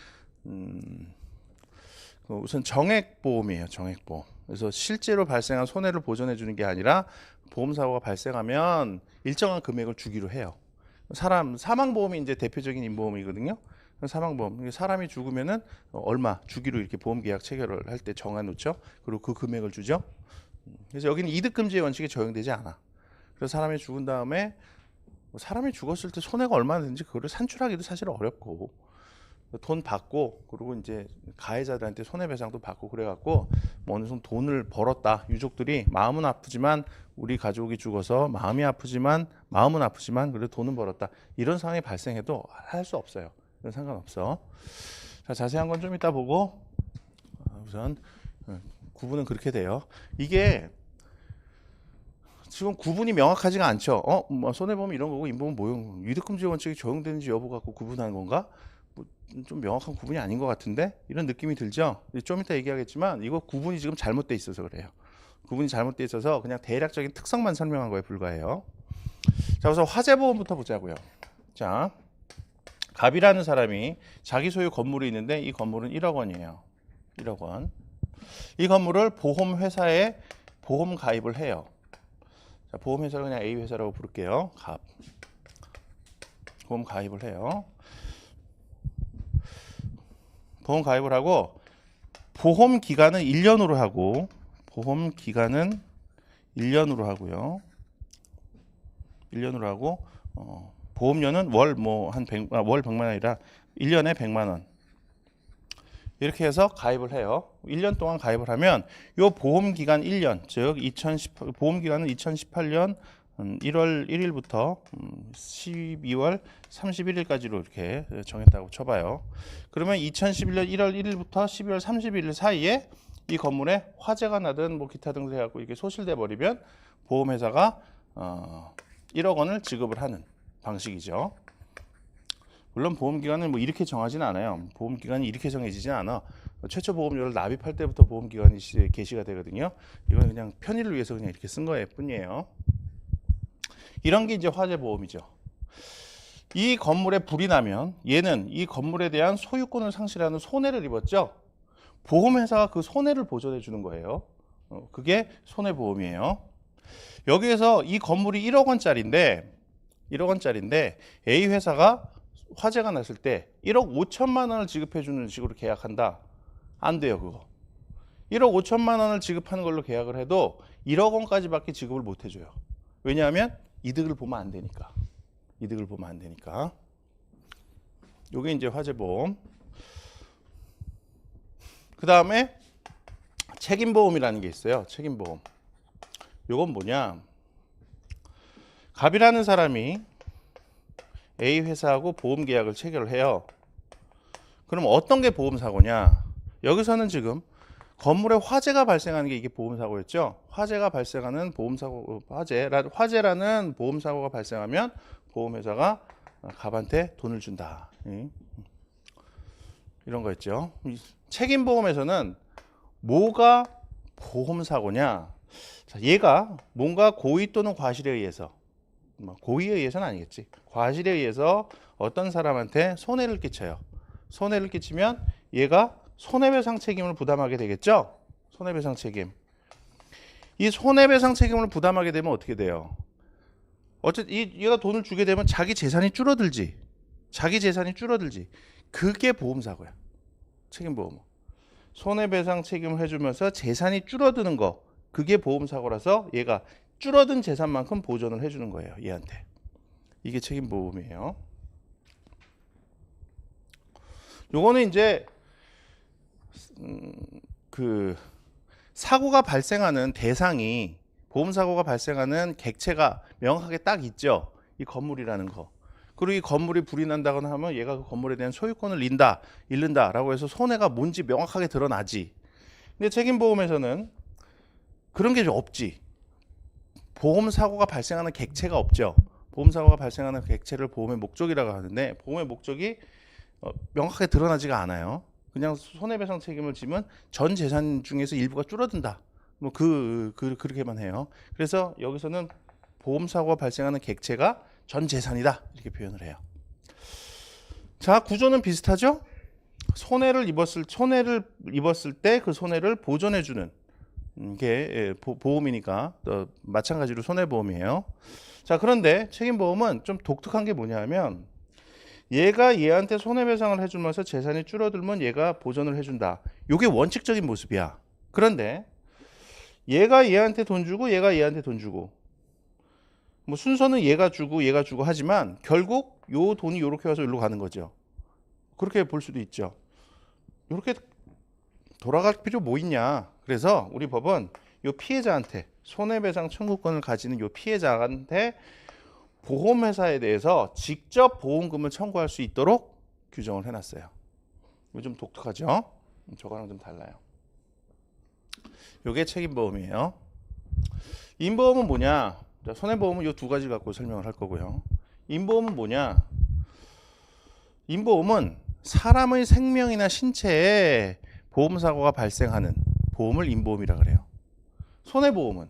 우선 정액보험이에요. 정액보험. 그래서 실제로 발생한 손해를 보전해 주는 게 아니라 보험사고가 발생하면 일정한 금액을 주기로 해요. 사망보험이 이제 대표적인 임보험이거든요. 사망보험, 사람이 죽으면은 얼마 주기로 이렇게 보험계약 체결을 할 때 정해놓죠. 그리고 그 금액을 주죠. 그래서 여기는 이득금지의 원칙이 적용되지 않아. 그래서 사람이 죽은 다음에 사람이 죽었을 때 손해가 얼마나 되는지 그거를 산출하기도 사실 어렵고, 돈 받고, 그리고 이제 가해자들한테 손해배상도 받고 그래갖고 어느 정도 돈을 벌었다. 유족들이 마음은 아프지만 우리 가족이 죽어서 마음이 아프지만 마음은 아프지만 그래도 돈은 벌었다. 이런 상황이 발생해도 할 수 없어요. 이건 상관없어. 자, 자세한 건 좀 이따 보고 우선 구분은 그렇게 돼요. 이게 지금 구분이 명확하지가 않죠. 뭐 손해보험 이런 거고 인보험 모형 위드금지 원칙이 적용되는지 여부 갖고 구분하는 건가? 뭐 좀 명확한 구분이 아닌 것 같은데 이런 느낌이 들죠. 좀 이따 얘기하겠지만 이거 구분이 지금 잘못돼 있어서 그래요. 구분이 잘못돼 있어서 그냥 대략적인 특성만 설명한 거에 불과해요. 자, 우선 화재보험부터 보자고요. 자, 갑이라는 사람이 자기 소유 건물이 있는데 이 건물은 1억 원이에요. 1억 원. 이 건물을 보험회사에 보험 가입을 해요. 자, 보험회사를 그냥 A회사라고 부를게요. 갑. 보험 가입을 해요. 보험 가입을 하고 보험 기간은 1년으로 하고 보험 기간은 1년으로 하고요. 1년으로 하고 보험료는 월 100만 원 아니라 1년에 100만 원. 이렇게 해서 가입을 해요. 1년 동안 가입을 하면 요 보험 기간 1년, 즉 보험 기간은 2018년 1월 1일부터 12월 31일까지로 이렇게 정했다고 쳐봐요. 그러면 2011년 1월 1일부터 12월 31일 사이에 이 건물에 화재가 나든 뭐 기타 등등 해갖고 이게 소실돼 버리면 보험회사가 1억 원을 지급을 하는 방식이죠. 물론 보험기간은 뭐 이렇게 정하지는 않아요. 보험기간이 이렇게 정해지진 않아. 최초 보험료를 납입할 때부터 보험기간이 개시가 되거든요. 이건 그냥 편의를 위해서 그냥 이렇게 쓴 거예요 뿐이에요. 이런 게 이제 화재보험이죠. 이 건물에 불이 나면 얘는 이 건물에 대한 소유권을 상실하는 손해를 입었죠. 보험회사가 그 손해를 보전해 주는 거예요. 그게 손해보험이에요. 여기에서 이 건물이 1억 원짜리인데 A 회사가 화재가 났을 때 1억 5천만 원을 지급해 주는 식으로 계약한다. 안 돼요, 그거. 1억 5천만 원을 지급하는 걸로 계약을 해도 1억 원까지밖에 지급을 못 해줘요. 왜냐하면 이득을 보면 안 되니까. 이득을 보면 안 되니까. 요게 이제 화재보험. 그 다음에 책임보험이라는 게 있어요. 책임보험. 요건 뭐냐? 갑이라는 사람이 A 회사하고 보험 계약을 체결을 해요. 그럼 어떤 게 보험 사고냐? 여기서는 지금 건물에 화재가 발생하는 게 이게 보험 사고였죠. 화재가 발생하는 보험 사고, 화재라는 보험 사고가 발생하면 보험회사가 갑한테 돈을 준다. 이런 거였죠. 책임보험에서는 뭐가 보험 사고냐? 자, 얘가 뭔가 고의 또는 과실에 의해서, 고의에 의해서는 아니겠지. 과실에 의해서 어떤 사람한테 손해를 끼쳐요. 손해를 끼치면 얘가 손해배상 책임을 부담하게 되겠죠. 손해배상 책임. 이 손해배상 책임을 부담하게 되면 어떻게 돼요? 어쨌든 얘가 돈을 주게 되면 자기 재산이 줄어들지. 자기 재산이 줄어들지. 그게 보험사고야. 책임보험. 손해배상 책임을 해주면서 재산이 줄어드는 거. 그게 보험사고라서 얘가 줄어든 재산만큼 보전을 해주는 거예요. 얘한테. 이게 책임보험이에요. 요거는 이제 그 사고가 발생하는 대상이 보험사고가 발생하는 객체가 명확하게 딱 있죠. 이 건물이라는 거. 그리고 이 건물이 불이 난다거나 하면 얘가 그 건물에 대한 소유권을 잃는다라고 해서 손해가 뭔지 명확하게 드러나지. 근데 책임보험에서는 그런 게 없지. 보험사고가 발생하는 객체가 없죠. 보험사고가 발생하는 객체를 보험의 목적이라고 하는데 보험의 목적이 명확하게 드러나지가 않아요. 그냥 손해배상 책임을 지면 전 재산 중에서 일부가 줄어든다. 뭐 그렇게만 해요. 그래서 여기서는 보험사고가 발생하는 객체가 전 재산이다. 이렇게 표현을 해요. 자, 구조는 비슷하죠? 손해를 입었을 때 그 손해를 보전해주는 게 보험이니까 마찬가지로 손해보험이에요. 자, 그런데 책임보험은 좀 독특한 게 뭐냐면 얘가 얘한테 손해배상을 해주면서 재산이 줄어들면 얘가 보전을 해준다. 이게 원칙적인 모습이야. 그런데 얘가 얘한테 돈 주고 얘가 얘한테 돈 주고 뭐 순서는 얘가 주고 하지만 결국 요 돈이 요렇게 와서 여기로 가는 거죠. 그렇게 볼 수도 있죠. 이렇게 돌아갈 필요 뭐 있냐. 그래서 우리 법은 요 피해자한테 손해배상 청구권을 가지는 요 피해자한테 보험회사에 대해서 직접 보험금을 청구할 수 있도록 규정을 해놨어요. 이거 좀 독특하죠? 저거랑 좀 달라요. 이게 책임보험이에요. 인보험은 뭐냐? 자, 손해보험은 이 두 가지 갖고 설명을 할 거고요. 인보험은 뭐냐? 인보험은 사람의 생명이나 신체에 보험사고가 발생하는 보험을 인보험이라 그래요. 손해보험은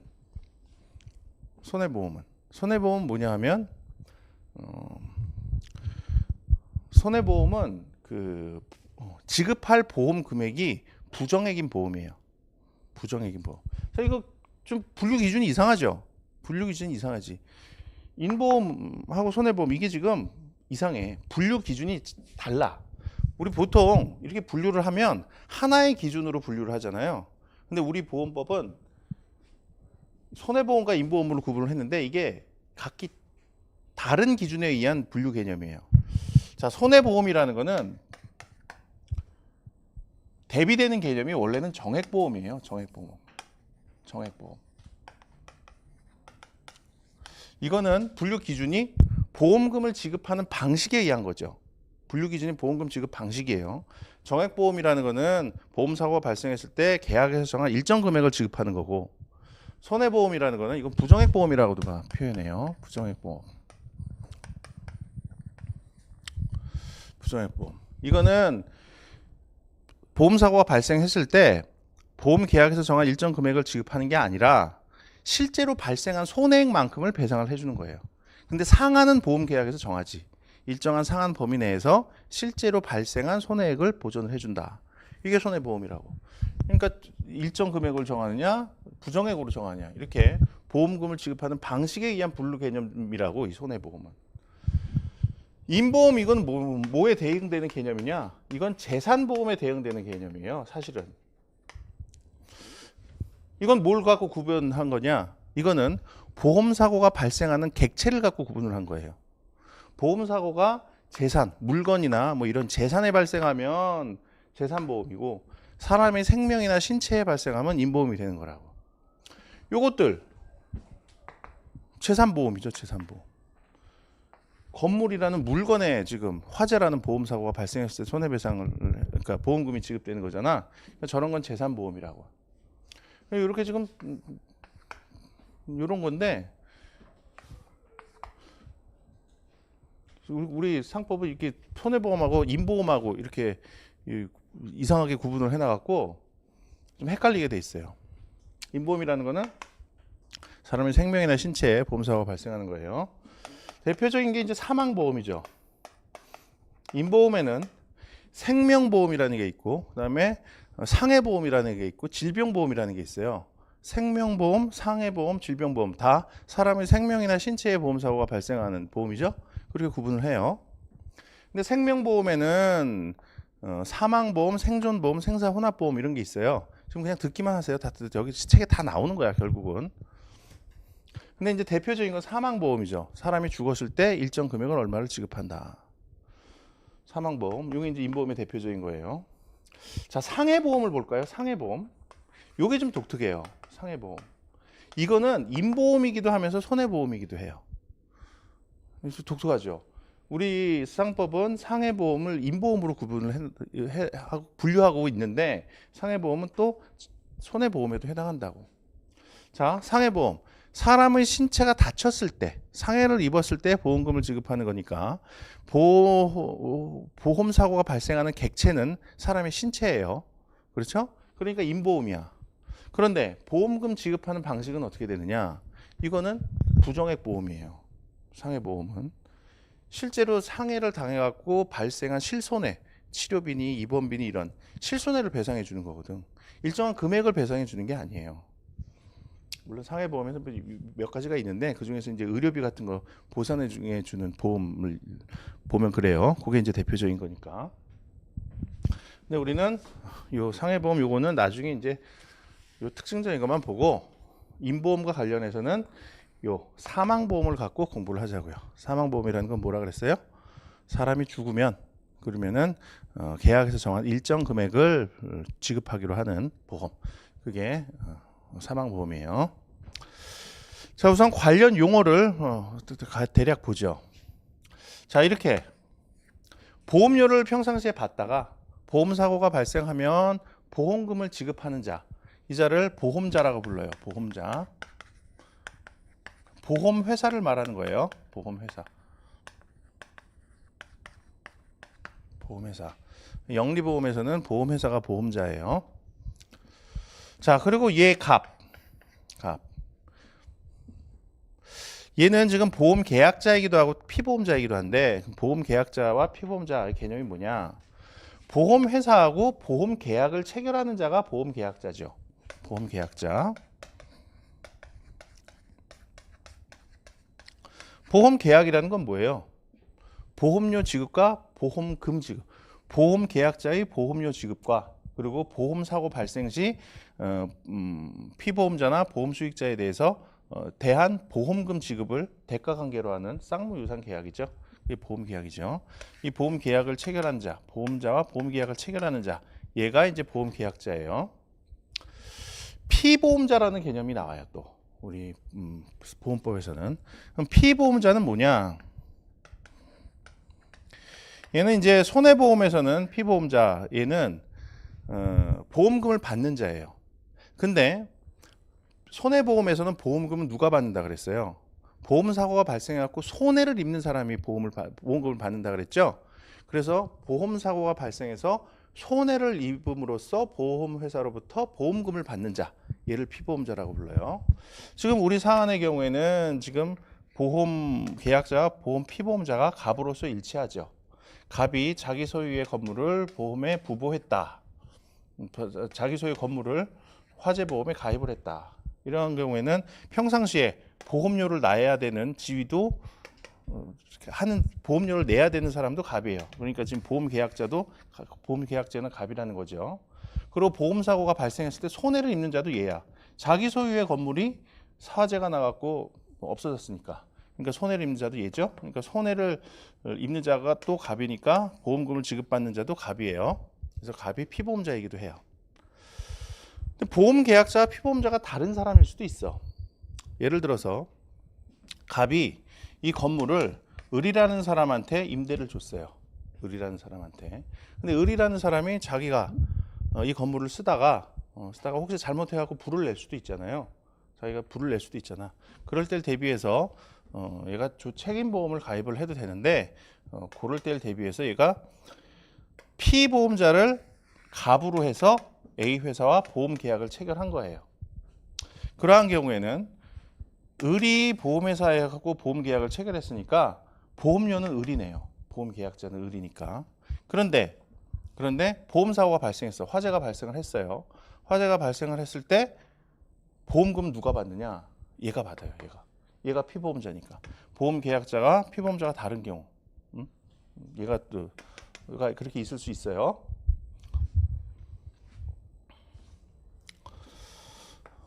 뭐냐 하면 손해보험은 지급할 보험 금액이 부정액인 보험이에요. 부정액인 보험. 자, 이거 좀 분류 기준이 이상하죠? 분류 기준이 이상하지. 인보험하고 손해보험 이게 지금 이상해. 분류 기준이 달라. 우리 보통 이렇게 분류를 하면 하나의 기준으로 분류를 하잖아요. 근데 우리 보험법은 손해보험과 인보험으로 구분을 했는데 이게 각기 다른 기준에 의한 분류 개념이에요. 자, 손해보험이라는 거는 대비되는 개념이 원래는 정액보험이에요. 정액보험. 이거는 분류 기준이 보험금을 지급하는 방식에 의한 거죠. 분류 기준이 보험금 지급 방식이에요. 정액보험이라는 거는 보험사고가 발생했을 때 계약에서 정한 일정 금액을 지급하는 거고, 손해보험이라는 거는 이건 부정액보험이라고도 표현해요. 부정액보험. 이거는 보험사고가 발생했을 때 보험 계약에서 정한 일정 금액을 지급하는 게 아니라 실제로 발생한 손해액만큼을 배상을 해주는 거예요. 근데 상한은 보험 계약에서 정하지. 일정한 상한 범위 내에서 실제로 발생한 손해액을 보전을 해준다. 이게 손해보험이라고. 그러니까 일정 금액을 정하느냐, 부정액으로 정하느냐, 이렇게 보험금을 지급하는 방식에 의한 분류 개념이라고, 이 손해보험은. 인보험 이건 뭐에 대응되는 개념이냐? 이건 재산보험에 대응되는 개념이에요. 사실은. 이건 뭘 갖고 구분한 거냐? 이거는 보험사고가 발생하는 객체를 갖고 구분을 한 거예요. 보험사고가 재산, 물건이나 뭐 이런 재산에 발생하면 재산보험이고, 사람의 생명이나 신체에 발생하면 인보험이 되는 거라고. 요것들 재산보험이죠. 재산보험. 건물이라는 물건에 지금 화재라는 보험사고가 발생했을 때 손해배상을, 그러니까 보험금이 지급되는 거잖아. 그러니까 저런 건 재산보험이라고. 이렇게 지금 이런 건데, 우리 상법을 이렇게 손해보험하고 인보험하고 이렇게 이상하게 구분을 해놔갖고 좀 헷갈리게 돼 있어요. 인보험이라는 거는 사람의 생명이나 신체에 보험사고가 발생하는 거예요. 대표적인 게 이제 사망보험이죠. 인보험에는 생명보험이라는 게 있고, 그다음에 상해보험이라는 게 있고, 질병보험이라는 게 있어요. 생명보험, 상해보험, 질병보험 다 사람의 생명이나 신체에 보험사고가 발생하는 보험이죠. 그렇게 구분을 해요. 근데 생명보험에는 사망보험, 생존보험, 생사혼합보험 이런 게 있어요. 지금 그냥 듣기만 하세요. 다 여기 책에 다 나오는 거야, 결국은. 근데 이제 대표적인 건 사망보험이죠. 사람이 죽었을 때 일정 금액을 얼마를 지급한다. 사망보험. 이게 이제 인보험의 대표적인 거예요. 자, 상해보험을 볼까요? 상해보험. 요게 좀 독특해요. 상해보험. 이거는 인보험이기도 하면서 손해보험이기도 해요. 그래서 독특하죠. 우리 상법은 상해보험을 인보험으로 구분을 분류하고 있는데, 상해보험은 또 손해보험에도 해당한다고. 자, 상해보험. 사람의 신체가 다쳤을 때, 상해를 입었을 때 보험금을 지급하는 거니까, 보험사고가 발생하는 객체는 사람의 신체예요. 그렇죠? 그러니까 인보험이야. 그런데 보험금 지급하는 방식은 어떻게 되느냐? 이거는 부정액 보험이에요. 상해보험은. 실제로 상해를 당해갖고 발생한 실손해, 치료비니 입원비니 이런 실손해를 배상해 주는 거거든. 일정한 금액을 배상해 주는 게 아니에요. 물론 상해보험에서 몇 가지가 있는데, 그 중에서 이제 의료비 같은 거 보상해 주는 보험을 보면 그래요. 그게 이제 대표적인 거니까. 근데 우리는 요 상해보험 요거는 나중에 이제 요 특징적인 것만 보고, 인보험과 관련해서는 요 사망보험을 갖고 공부를 하자고요. 사망보험이라는 건 뭐라 그랬어요? 사람이 죽으면, 그러면은 계약에서 정한 일정 금액을 지급하기로 하는 보험. 그게 사망보험이에요. 자, 우선 관련 용어를 대략 보죠. 자, 이렇게 보험료를 평상시에 받다가 보험사고가 발생하면 보험금을 지급하는 자, 이 자를 보험자라고 불러요. 보험자. 보험회사를 말하는 거예요. 보험회사. 보험회사. 영리보험에서는 보험회사가 보험자예요. 자, 그리고 얘 갑. 얘는 지금 보험 계약자이기도 하고 피보험자이기도 한데, 보험 계약자와 피보험자의 개념이 뭐냐? 보험 회사하고 보험 계약을 체결하는 자가 보험 계약자죠. 보험 계약자. 보험 계약이라는 건 뭐예요? 보험료 지급과 보험금 지급. 보험 계약자의 보험료 지급과 그리고 보험 사고 발생 시 피보험자나 보험 수익자에 대해서 대한 보험금 지급을 대가 관계로 하는 쌍무유상 계약이죠. 이게 보험 계약이죠. 이 보험 계약을 체결한 자, 보험자와 보험 계약을 체결하는 자, 얘가 이제 보험 계약자예요. 피보험자라는 개념이 나와요. 또 우리 보험법에서는. 그럼 피보험자는 뭐냐? 얘는 이제 손해보험에서는 피보험자, 얘는 보험금을 받는 자예요. 근데 손해보험에서는 보험금은 누가 받는다 그랬어요? 보험사고가 발생해갖고 손해를 입는 사람이 보험금을 받는다 그랬죠? 그래서 보험사고가 발생해서 손해를 입음으로써 보험회사로부터 보험금을 받는 자, 얘를 피보험자라고 불러요. 지금 우리 사안의 경우에는 지금 보험 계약자와 보험 피보험자가 갑으로서 일치하죠. 갑이 자기 소유의 건물을 보험에 부보했다. 자기 소유의 건물을 화재보험에 가입을 했다. 이런 경우에는 평상시에 보험료를 내야 되는 지위도 하는 보험료를 내야 되는 사람도 갑이에요. 그러니까 지금 보험 계약자는 갑이라는 거죠. 그리고 보험 사고가 발생했을 때 손해를 입는 자도 얘야. 자기 소유의 건물이 화재가 나갖고 없어졌으니까. 그러니까 손해를 입는 자도 얘죠. 그러니까 손해를 입는 자가 또 갑이니까 보험금을 지급받는 자도 갑이에요. 그래서 갑이 피보험자이기도 해요. 보험 계약자와 피보험자가 다른 사람일 수도 있어. 예를 들어서 갑이 이 건물을 을이라는 사람한테 임대를 줬어요. 을이라는 사람한테. 근데 을이라는 사람이 자기가 이 건물을 쓰다가 혹시 잘못해갖고 불을 낼 수도 있잖아요. 자기가 불을 낼 수도 있잖아. 그럴 때를 대비해서 얘가 책임보험을 가입을 해도 되는데 그럴 때를 대비해서 얘가 피보험자를 갑으로 해서 A 회사와 보험 계약을 체결한 거예요. 그러한 경우에는 을이 보험회사에 갖고 보험 계약을 체결했으니까 보험료는 을이 내요. 보험 계약자는 을이니까. 그런데 보험 사고가 발생했어. 화재가 발생을 했어요. 화재가 발생을 했을 때 보험금 누가 받느냐? 얘가 받아요. 얘가 피보험자니까. 보험 계약자가 피보험자가 다른 경우, 얘가 그렇게 있을 수 있어요.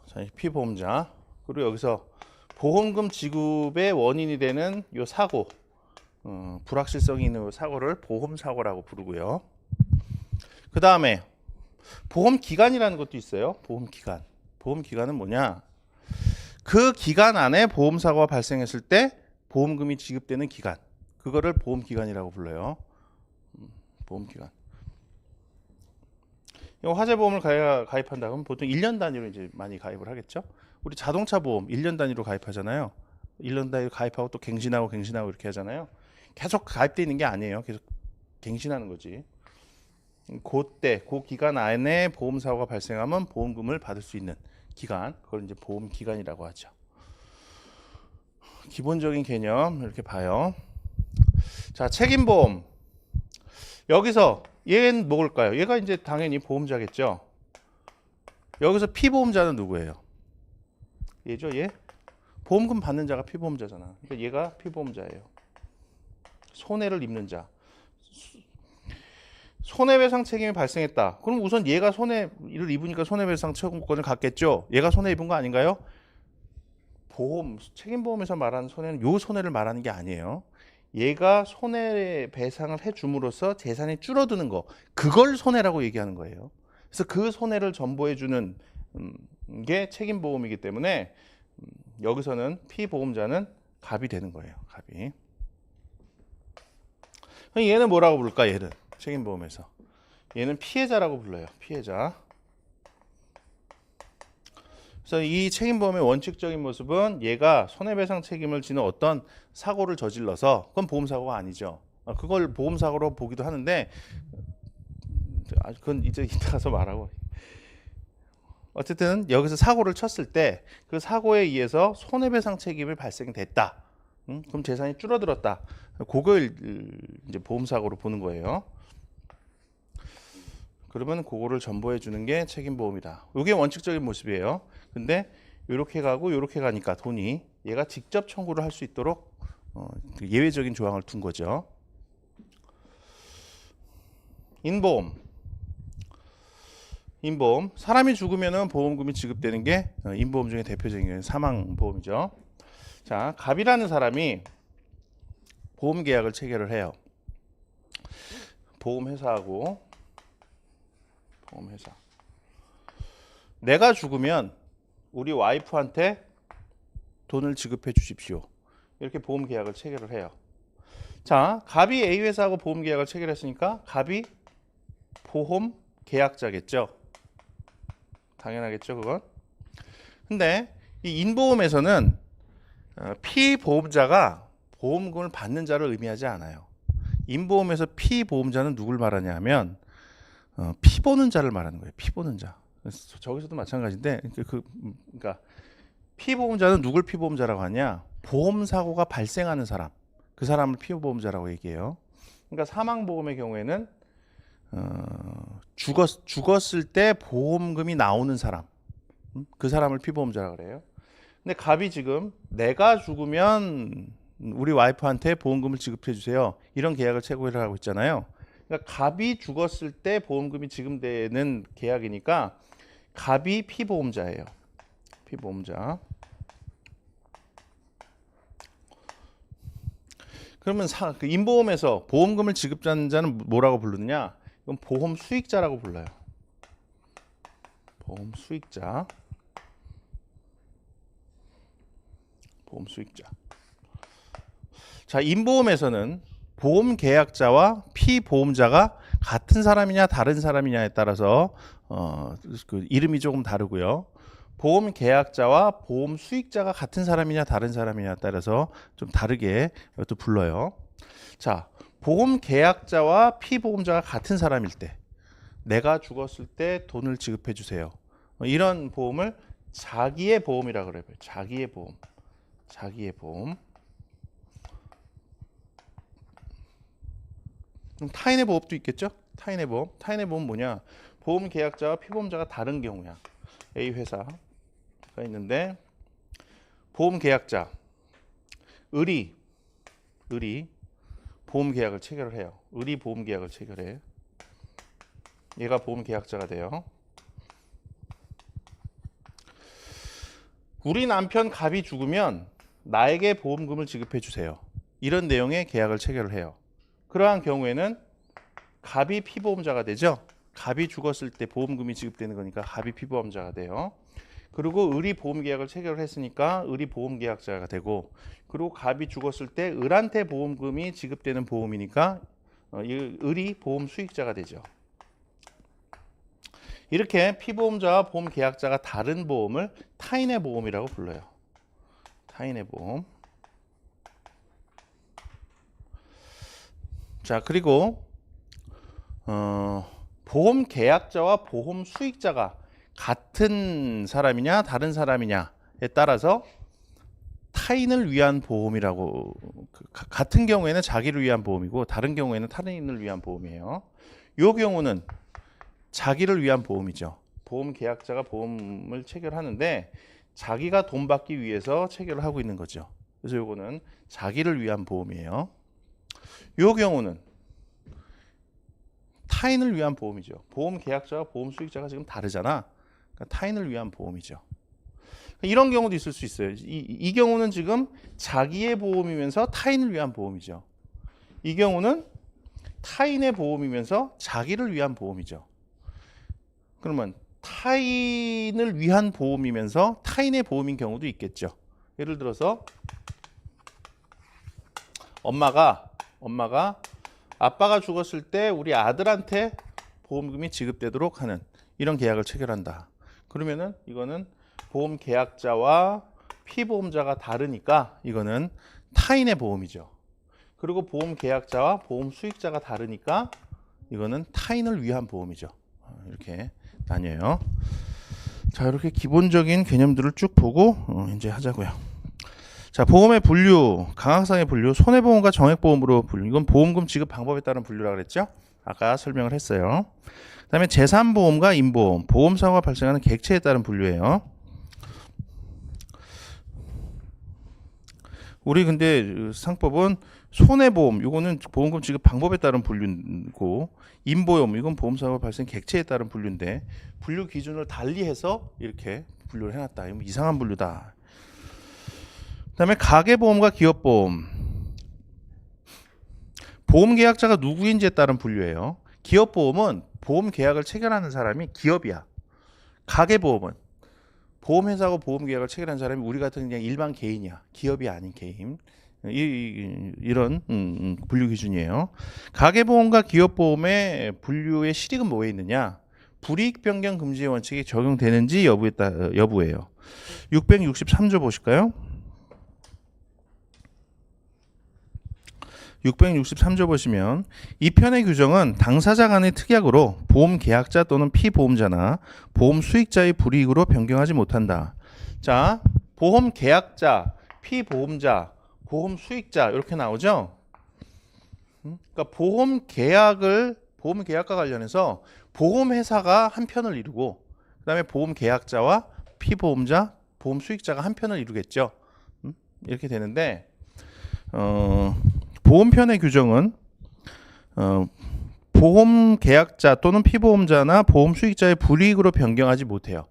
자, 피보험자. 그리고 여기서 보험금 지급의 원인이 되는 요 사고, 불확실성이 있는 사고를 보험사고라고 부르고요. 그 다음에 보험기간이라는 것도 있어요. 보험기간. 보험기간은 뭐냐? 그 기간 안에 보험사고가 발생했을 때 보험금이 지급되는 기간. 그거를 보험기간이라고 불러요. 보험기간. 화재보험을 가입한다 그러면 보통 1년 단위로 이제 많이 가입을 하겠죠. 우리 자동차 보험 1년 단위로 가입하잖아요. 1년 단위로 가입하고 또 갱신하고 이렇게 하잖아요. 계속 가입되어 있는 게 아니에요. 계속 갱신하는 거지. 그 기간 안에 보험 사고가 발생하면 보험금을 받을 수 있는 기간, 그걸 이제 보험 기간이라고 하죠. 기본적인 개념 이렇게 봐요. 자, 책임보험. 여기서 얘는 뭘까요? 얘가 이제 당연히 보험자겠죠. 여기서 피보험자는 누구예요? 얘죠, 얘. 보험금 받는 자가 피보험자잖아. 그러니까 얘가 피보험자예요. 손해를 입는 자. 손해배상 책임이 발생했다. 그럼 우선 얘가 손해를 입으니까 손해배상 청구권을 갖겠죠. 얘가 손해 입은 거 아닌가요? 책임보험에서 말하는 손해는 요 손해를 말하는 게 아니에요. 얘가 손해배상을 해줌으로써 재산이 줄어드는 거, 그걸 손해라고 얘기하는 거예요. 그래서 그 손해를 전보해주는 게 책임보험이기 때문에 여기서는 피보험자는 갑이 되는 거예요. 갑이. 그럼 얘는 뭐라고 부를까? 얘는 책임보험에서 얘는 피해자라고 불러요. 피해자. 그래서 이 책임보험의 원칙적인 모습은 얘가 손해배상 책임을 지는 어떤 사고를 저질러서 그건 보험사고가 아니죠. 그걸 보험사고로 보기도 하는데 그건 이제 이따 가서 말하고. 어쨌든 여기서 사고를 쳤을 때 그 사고에 의해서 손해배상 책임이 발생됐다. 그럼 재산이 줄어들었다. 그걸 이제 보험사고로 보는 거예요. 그러면 그거를 전보해 주는 게 책임보험이다. 이게 원칙적인 모습이에요. 근데 이렇게 가고 이렇게 가니까 돈이 얘가 직접 청구를 할 수 있도록 예외적인 조항을 둔 거죠. 인보험. 인보험. 사람이 죽으면은 보험금이 지급되는 게 인보험 중에 대표적인 게 사망보험이죠. 자, 갑이라는 사람이 보험 계약을 체결을 해요. 보험회사하고 보험회사. 내가 죽으면 우리 와이프한테 돈을 지급해 주십시오. 이렇게 보험 계약을 체결을 해요. 자, 갑이 A 회사하고 보험 계약을 체결했으니까 갑이 보험 계약자겠죠. 당연하겠죠, 그건. 근데 이 인보험에서는 피보험자가 보험금을 받는 자를 의미하지 않아요. 인보험에서 피보험자는 누굴 말하냐 하면 피 보는 자를 말하는 거예요. 피 보는 자. 저기서도 마찬가지인데 그러니까 피보험자는 누굴 피보험자라고 하냐? 보험 사고가 발생하는 사람. 그 사람을 피보험자라고 얘기해요. 그러니까 사망보험의 경우에는 죽었을 때 보험금이 나오는 사람. 그 사람을 피보험자라고 그래요. 근데 갑이 지금 내가 죽으면 우리 와이프한테 보험금을 지급해 주세요. 이런 계약을 체결을 하고 있잖아요. 그러니까 갑이 죽었을 때 보험금이 지급되는 계약이니까 갑이 피보험자예요. 피보험자. 그러면 그 인보험에서 보험금을 지급하는 자는 뭐라고 부르느냐? 이건 보험 수익자라고 불러요. 보험 수익자. 보험 수익자. 자, 인보험에서는 보험 계약자와 피보험자가 같은 사람이냐 다른 사람이냐에 따라서 그 이름이 조금 다르고요. 보험 계약자와 보험 수익자가 같은 사람이냐 다른 사람이냐에 따라서 좀 다르게 이것도 불러요. 자, 보험 계약자와 피보험자가 같은 사람일 때 내가 죽었을 때 돈을 지급해 주세요. 이런 보험을 자기의 보험이라고 그래요. 자기의 보험. 자기의 보험. 그럼 타인의 보험도 있겠죠? 타인의 보험. 타인의 보험 뭐냐? 보험 계약자와 피보험자가 다른 경우야. A 회사가 있는데 보험 계약자 의리 보험 계약을 체결을 해요. 의리 보험 계약을 체결해. 얘가 보험 계약자가 돼요. 우리 남편 갑이 죽으면 나에게 보험금을 지급해 주세요. 이런 내용의 계약을 체결을 해요. 그러한 경우에는 갑이 피보험자가 되죠. 갑이 죽었을 때 보험금이 지급되는 거니까 갑이 피보험자가 돼요. 그리고 을이 보험 계약을 체결을 했으니까 을이 보험 계약자가 되고, 그리고 갑이 죽었을 때 을한테 보험금이 지급되는 보험이니까 을이 보험 수익자가 되죠. 이렇게 피보험자와 보험 계약자가 다른 보험을 타인의 보험이라고 불러요. 타인의 보험. 자, 그리고 보험 계약자와 보험 수익자가 같은 사람이냐 다른 사람이냐에 따라서 타인을 위한 보험이라고, 같은 경우에는 자기를 위한 보험이고 다른 경우에는 타인을 위한 보험이에요. 이 경우는 자기를 위한 보험이죠. 보험 계약자가 보험을 체결하는데 자기가 돈 받기 위해서 체결을 하고 있는 거죠. 그래서 이거는 자기를 위한 보험이에요. 이 경우는 타인을 위한 보험이죠. 보험 계약자와 보험 수익자가 지금 다르잖아. 그러니까 타인을 위한 보험이죠. 이런 경우도 있을 수 있어요. 이 경우는 지금 자기의 보험이면서 타인을 위한 보험이죠. 이 경우는 타인의 보험이면서 자기를 위한 보험이죠. 그러면 타인을 위한 보험이면서 타인의 보험인 경우도 있겠죠. 예를 들어서 엄마가 아빠가 죽었을 때 우리 아들한테 보험금이 지급되도록 하는 이런 계약을 체결한다. 그러면은 이거는 보험 계약자와 피보험자가 다르니까 이거는 타인의 보험이죠. 그리고 보험 계약자와 보험 수익자가 다르니까 이거는 타인을 위한 보험이죠. 이렇게 나뉘어요. 자, 이렇게 기본적인 개념들을 쭉 보고 이제 하자고요. 자, 보험의 분류, 강학상의 분류, 손해보험과 정액보험으로 분류. 이건 보험금 지급 방법에 따른 분류라고 그랬죠? 아까 설명을 했어요. 그 다음에 재산보험과 임보험, 보험사고가 발생하는 객체에 따른 분류예요. 우리 근데 상법은 손해보험, 이거는 보험금 지급 방법에 따른 분류고, 임보험, 이건 보험사고 발생 객체에 따른 분류인데 분류 기준을 달리해서 이렇게 분류를 해놨다. 이건 이상한 분류다. 그다음에 가계보험과 기업보험, 보험 계약자가 누구인지에 따른 분류예요. 기업보험은 보험 계약을 체결하는 사람이 기업이야. 가계보험은 보험회사하고 보험 계약을 체결한 사람이 우리 같은 그냥 일반 개인이야. 기업이 아닌 개인. 이런 분류 기준이에요. 가계보험과 기업보험의 분류의 실익은 뭐에 있느냐? 불이익 변경 금지의 원칙이 적용되는지 여부예요. 663조 보실까요? 663조 보시면 이 편의 규정은 당사자 간의 특약으로 보험 계약자 또는 피보험자나 보험 수익자의 불이익으로 변경하지 못한다. 자, 보험 계약자, 피보험자, 보험 수익자 이렇게 나오죠. 그러니까 보험 계약과 관련해서 보험회사가 한 편을 이루고 그다음에 보험 계약자와 피보험자, 보험 수익자가 한 편을 이루겠죠. 이렇게 되는데 보험편의 규정은 보험 계약자 또는 피보험자나 보험 수익자의 불이익으로 변경하지 못해요.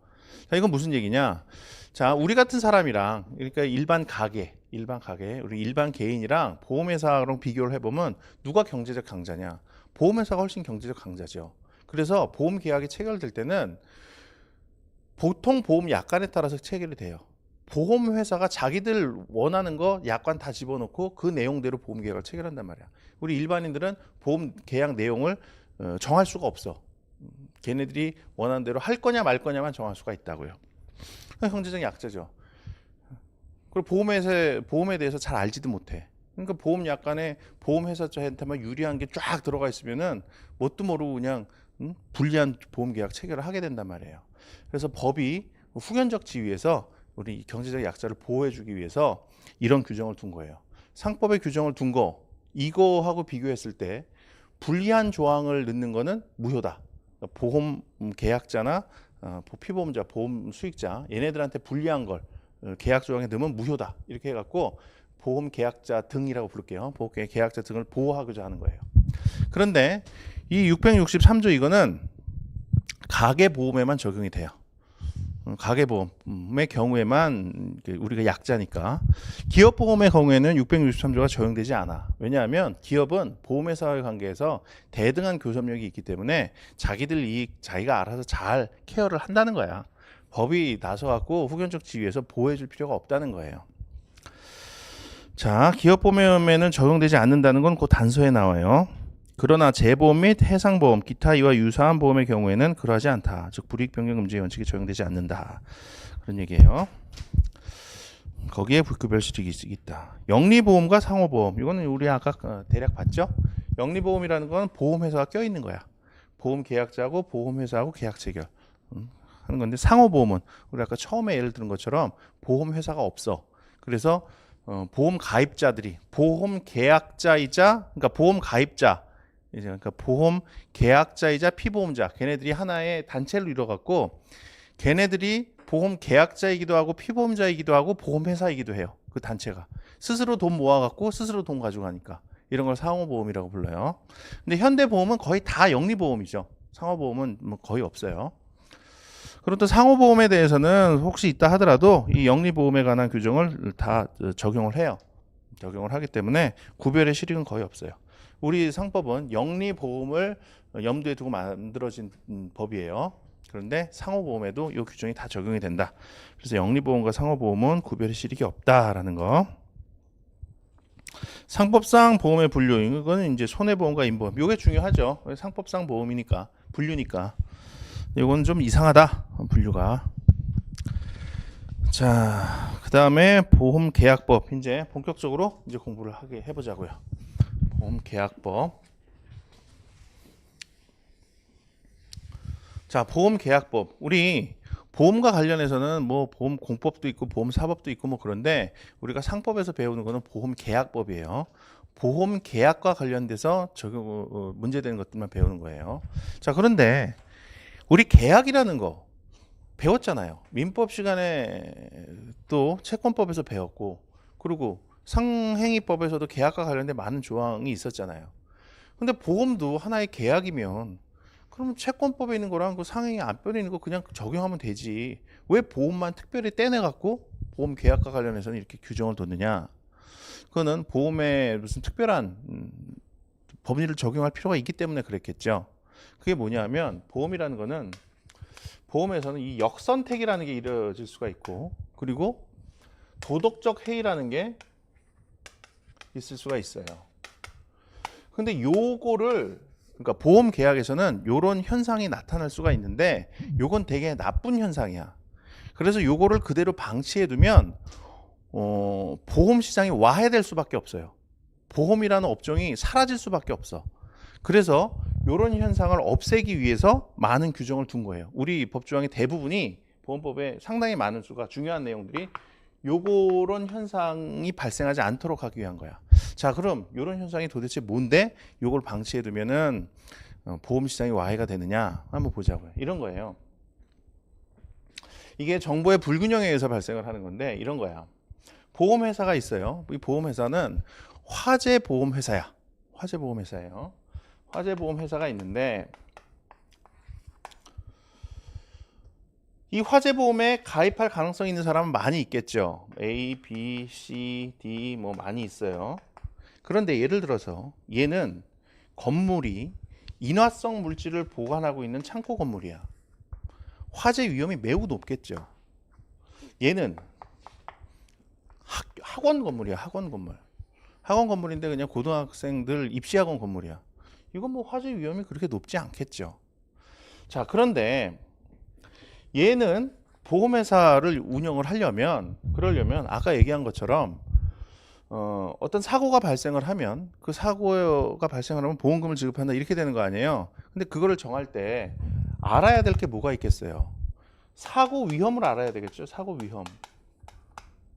자, 이건 무슨 얘기냐? 자, 우리 같은 사람이랑 그러니까 일반 가게, 우리 일반 개인이랑 보험회사랑 비교를 해보면 누가 경제적 강자냐? 보험회사가 훨씬 경제적 강자죠. 그래서 보험 계약이 체결될 때는 보통 보험 약관에 따라서 체결이 돼요. 보험회사가 자기들 원하는 거 약관 다 집어넣고 그 내용대로 보험 계약을 체결한단 말이야. 우리 일반인들은 보험 계약 내용을 정할 수가 없어. 걔네들이 원하는 대로 할 거냐 말 거냐만 정할 수가 있다고요. 경제적 약자죠. 그리고 보험에 대해서 잘 알지도 못해. 그러니까 보험 약관에 보험회사한테만 유리한 게 쫙 들어가 있으면은 뭣도 모르고 그냥 불리한 보험 계약 체결을 하게 된단 말이에요. 그래서 법이 후견적 지위에서 우리 경제적 약자를 보호해주기 위해서 이런 규정을 둔 거예요. 상법의 규정을 둔 거 이거하고 비교했을 때 불리한 조항을 넣는 거는 무효다. 보험 계약자나 피보험자, 보험 수익자 얘네들한테 불리한 걸 계약 조항에 넣으면 무효다. 이렇게 해갖고 보험 계약자 등이라고 부를게요. 보험 계약자 등을 보호하고자 하는 거예요. 그런데 이 663조 이거는 가계보험에만 적용이 돼요. 가계보험의 경우에만 우리가 약자니까. 기업보험의 경우에는 663조가 적용되지 않아. 왜냐하면 기업은 보험회사와의 관계에서 대등한 교섭력이 있기 때문에 자기들 이익 자기가 알아서 잘 케어를 한다는 거야. 법이 나서갖고 후견적 지위에서 보호해줄 필요가 없다는 거예요. 자, 기업보험에는 적용되지 않는다는 건 그 단서에 나와요. 그러나 재보험 및 해상보험, 기타 이와 유사한 보험의 경우에는 그러하지 않다. 즉 불이익 변경 금지의 원칙이 적용되지 않는다. 그런 얘기예요. 거기에 구별 실익이 있다. 영리보험과 상호보험. 이거는 우리 아까 대략 봤죠? 영리보험이라는 건 보험회사가 껴있는 거야. 보험 계약자하고 보험회사하고 계약 체결 하는 건데 상호보험은 우리 아까 처음에 예를 들은 것처럼 보험회사가 없어. 그래서 보험 가입자들이 보험 계약자이자 그러니까 보험 가입자 그러니까 보험 계약자이자 피보험자 걔네들이 하나의 단체를 이뤄갖고 걔네들이 보험 계약자이기도 하고 피보험자이기도 하고 보험회사이기도 해요. 그 단체가 스스로 돈 모아갖고 스스로 돈 가져가니까 이런 걸 상호보험이라고 불러요. 근데 현대보험은 거의 다 영리보험이죠. 상호보험은 뭐 거의 없어요. 그리고 또 상호보험에 대해서는 혹시 있다 하더라도 이 영리보험에 관한 규정을 다 적용을 해요. 적용을 하기 때문에 구별의 실익은 거의 없어요. 우리 상법은 영리보험을 염두에 두고 만들어진 법이에요. 그런데 상호보험에도 이 규정이 다 적용이 된다. 그래서 영리보험과 상호보험은 구별의 실익이 없다라는 거. 상법상 보험의 분류, 이거는 이제 손해보험과 임보험. 이게 중요하죠. 상법상 보험이니까, 분류니까. 이건 좀 이상하다, 분류가. 자, 그 다음에 보험계약법. 이제 본격적으로 이제 공부를 하게 해보자고요. 보험계약법. 자, 보험계약법. 우리 보험과 관련해서는 뭐 보험 공법도 있고 보험 사법도 있고 뭐 그런데 우리가 상법에서 배우는 거는 보험계약법이에요. 보험계약과 관련돼서 적용 문제되는 것들만 배우는 거예요. 자, 그런데 우리 계약이라는 거 배웠잖아요. 민법 시간에 또 채권법에서 배웠고, 그리고 상행위법에서도 계약과 관련된 많은 조항이 있었잖아요. 근데 보험도 하나의 계약이면 그러면 채권법에 있는 거랑 그 상행위 안편에 있는 거 그냥 적용하면 되지. 왜 보험만 특별히 떼내 갖고 보험 계약과 관련해서는 이렇게 규정을 뒀느냐? 그거는 보험에 무슨 특별한 법리를 적용할 필요가 있기 때문에 그랬겠죠. 그게 뭐냐면 보험이라는 거는 보험에서는 이 역선택이라는 게 이루어질 수가 있고, 그리고 도덕적 해이라는 게 있을 수가 있어요. 근데 요거를 그러니까 보험 계약에서는 요런 현상이 나타날 수가 있는데 요건 되게 나쁜 현상이야. 그래서 요거를 그대로 방치해 두면 보험 시장이 와해될 수밖에 없어요. 보험이라는 업종이 사라질 수밖에 없어. 그래서 요런 현상을 없애기 위해서 많은 규정을 둔 거예요. 우리 법조항의 대부분이 보험법에 상당히 많은 수가 중요한 내용들이 요런 현상이 발생하지 않도록 하기 위한 거야. 자, 그럼 요런 현상이 도대체 뭔데 요걸 방치해 두면은 보험 시장이 와해가 되느냐 한번 보자고요. 이런 거예요. 이게 정보의 불균형에 의해서 발생을 하는 건데 이런 거야. 보험회사가 있어요. 이 보험회사는 화재보험회사야. 화재보험회사예요. 화재보험회사가 있는데 이 화재보험에 가입할 가능성이 있는 사람은 많이 있겠죠. A, B, C, D 뭐 많이 있어요. 그런데 예를 들어서 얘는 건물이 인화성 물질을 보관하고 있는 창고 건물이야. 화재 위험이 매우 높겠죠. 얘는 학원 건물이야. 학원 건물. 학원 건물인데 그냥 고등학생들 입시학원 건물이야. 이건 뭐 화재 위험이 그렇게 높지 않겠죠. 자, 그런데 얘는 보험회사를 운영을 그러려면 아까 얘기한 것처럼 어떤 사고가 발생을 하면 그 사고가 발생을 하면 보험금을 지급한다 이렇게 되는 거 아니에요. 근데 그거를 정할 때 알아야 될 게 뭐가 있겠어요. 사고 위험을 알아야 되겠죠. 사고 위험.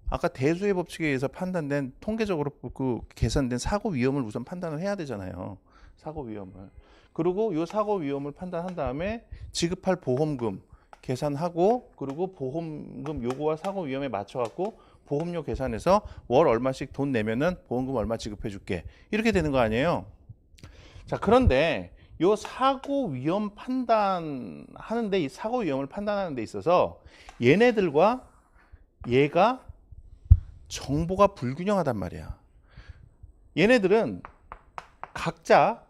아까 대수의 법칙에 의해서 판단된 통계적으로 그 계산된 사고 위험을 우선 판단을 해야 되잖아요. 사고 위험을. 그리고 이 사고 위험을 판단한 다음에 지급할 보험금 계산하고, 그리고 보험금 요구와 사고 위험에 맞춰 갖고 보험료 계산해서 월 얼마씩 돈 내면은 보험금 얼마 지급해 줄게. 이렇게 되는 거 아니에요. 자, 그런데 요 사고 위험 판단하는데, 이 사고 위험을 판단하는 데 있어서 얘네들과 얘가 정보가 불균형하단 말이야. 얘네들은 각자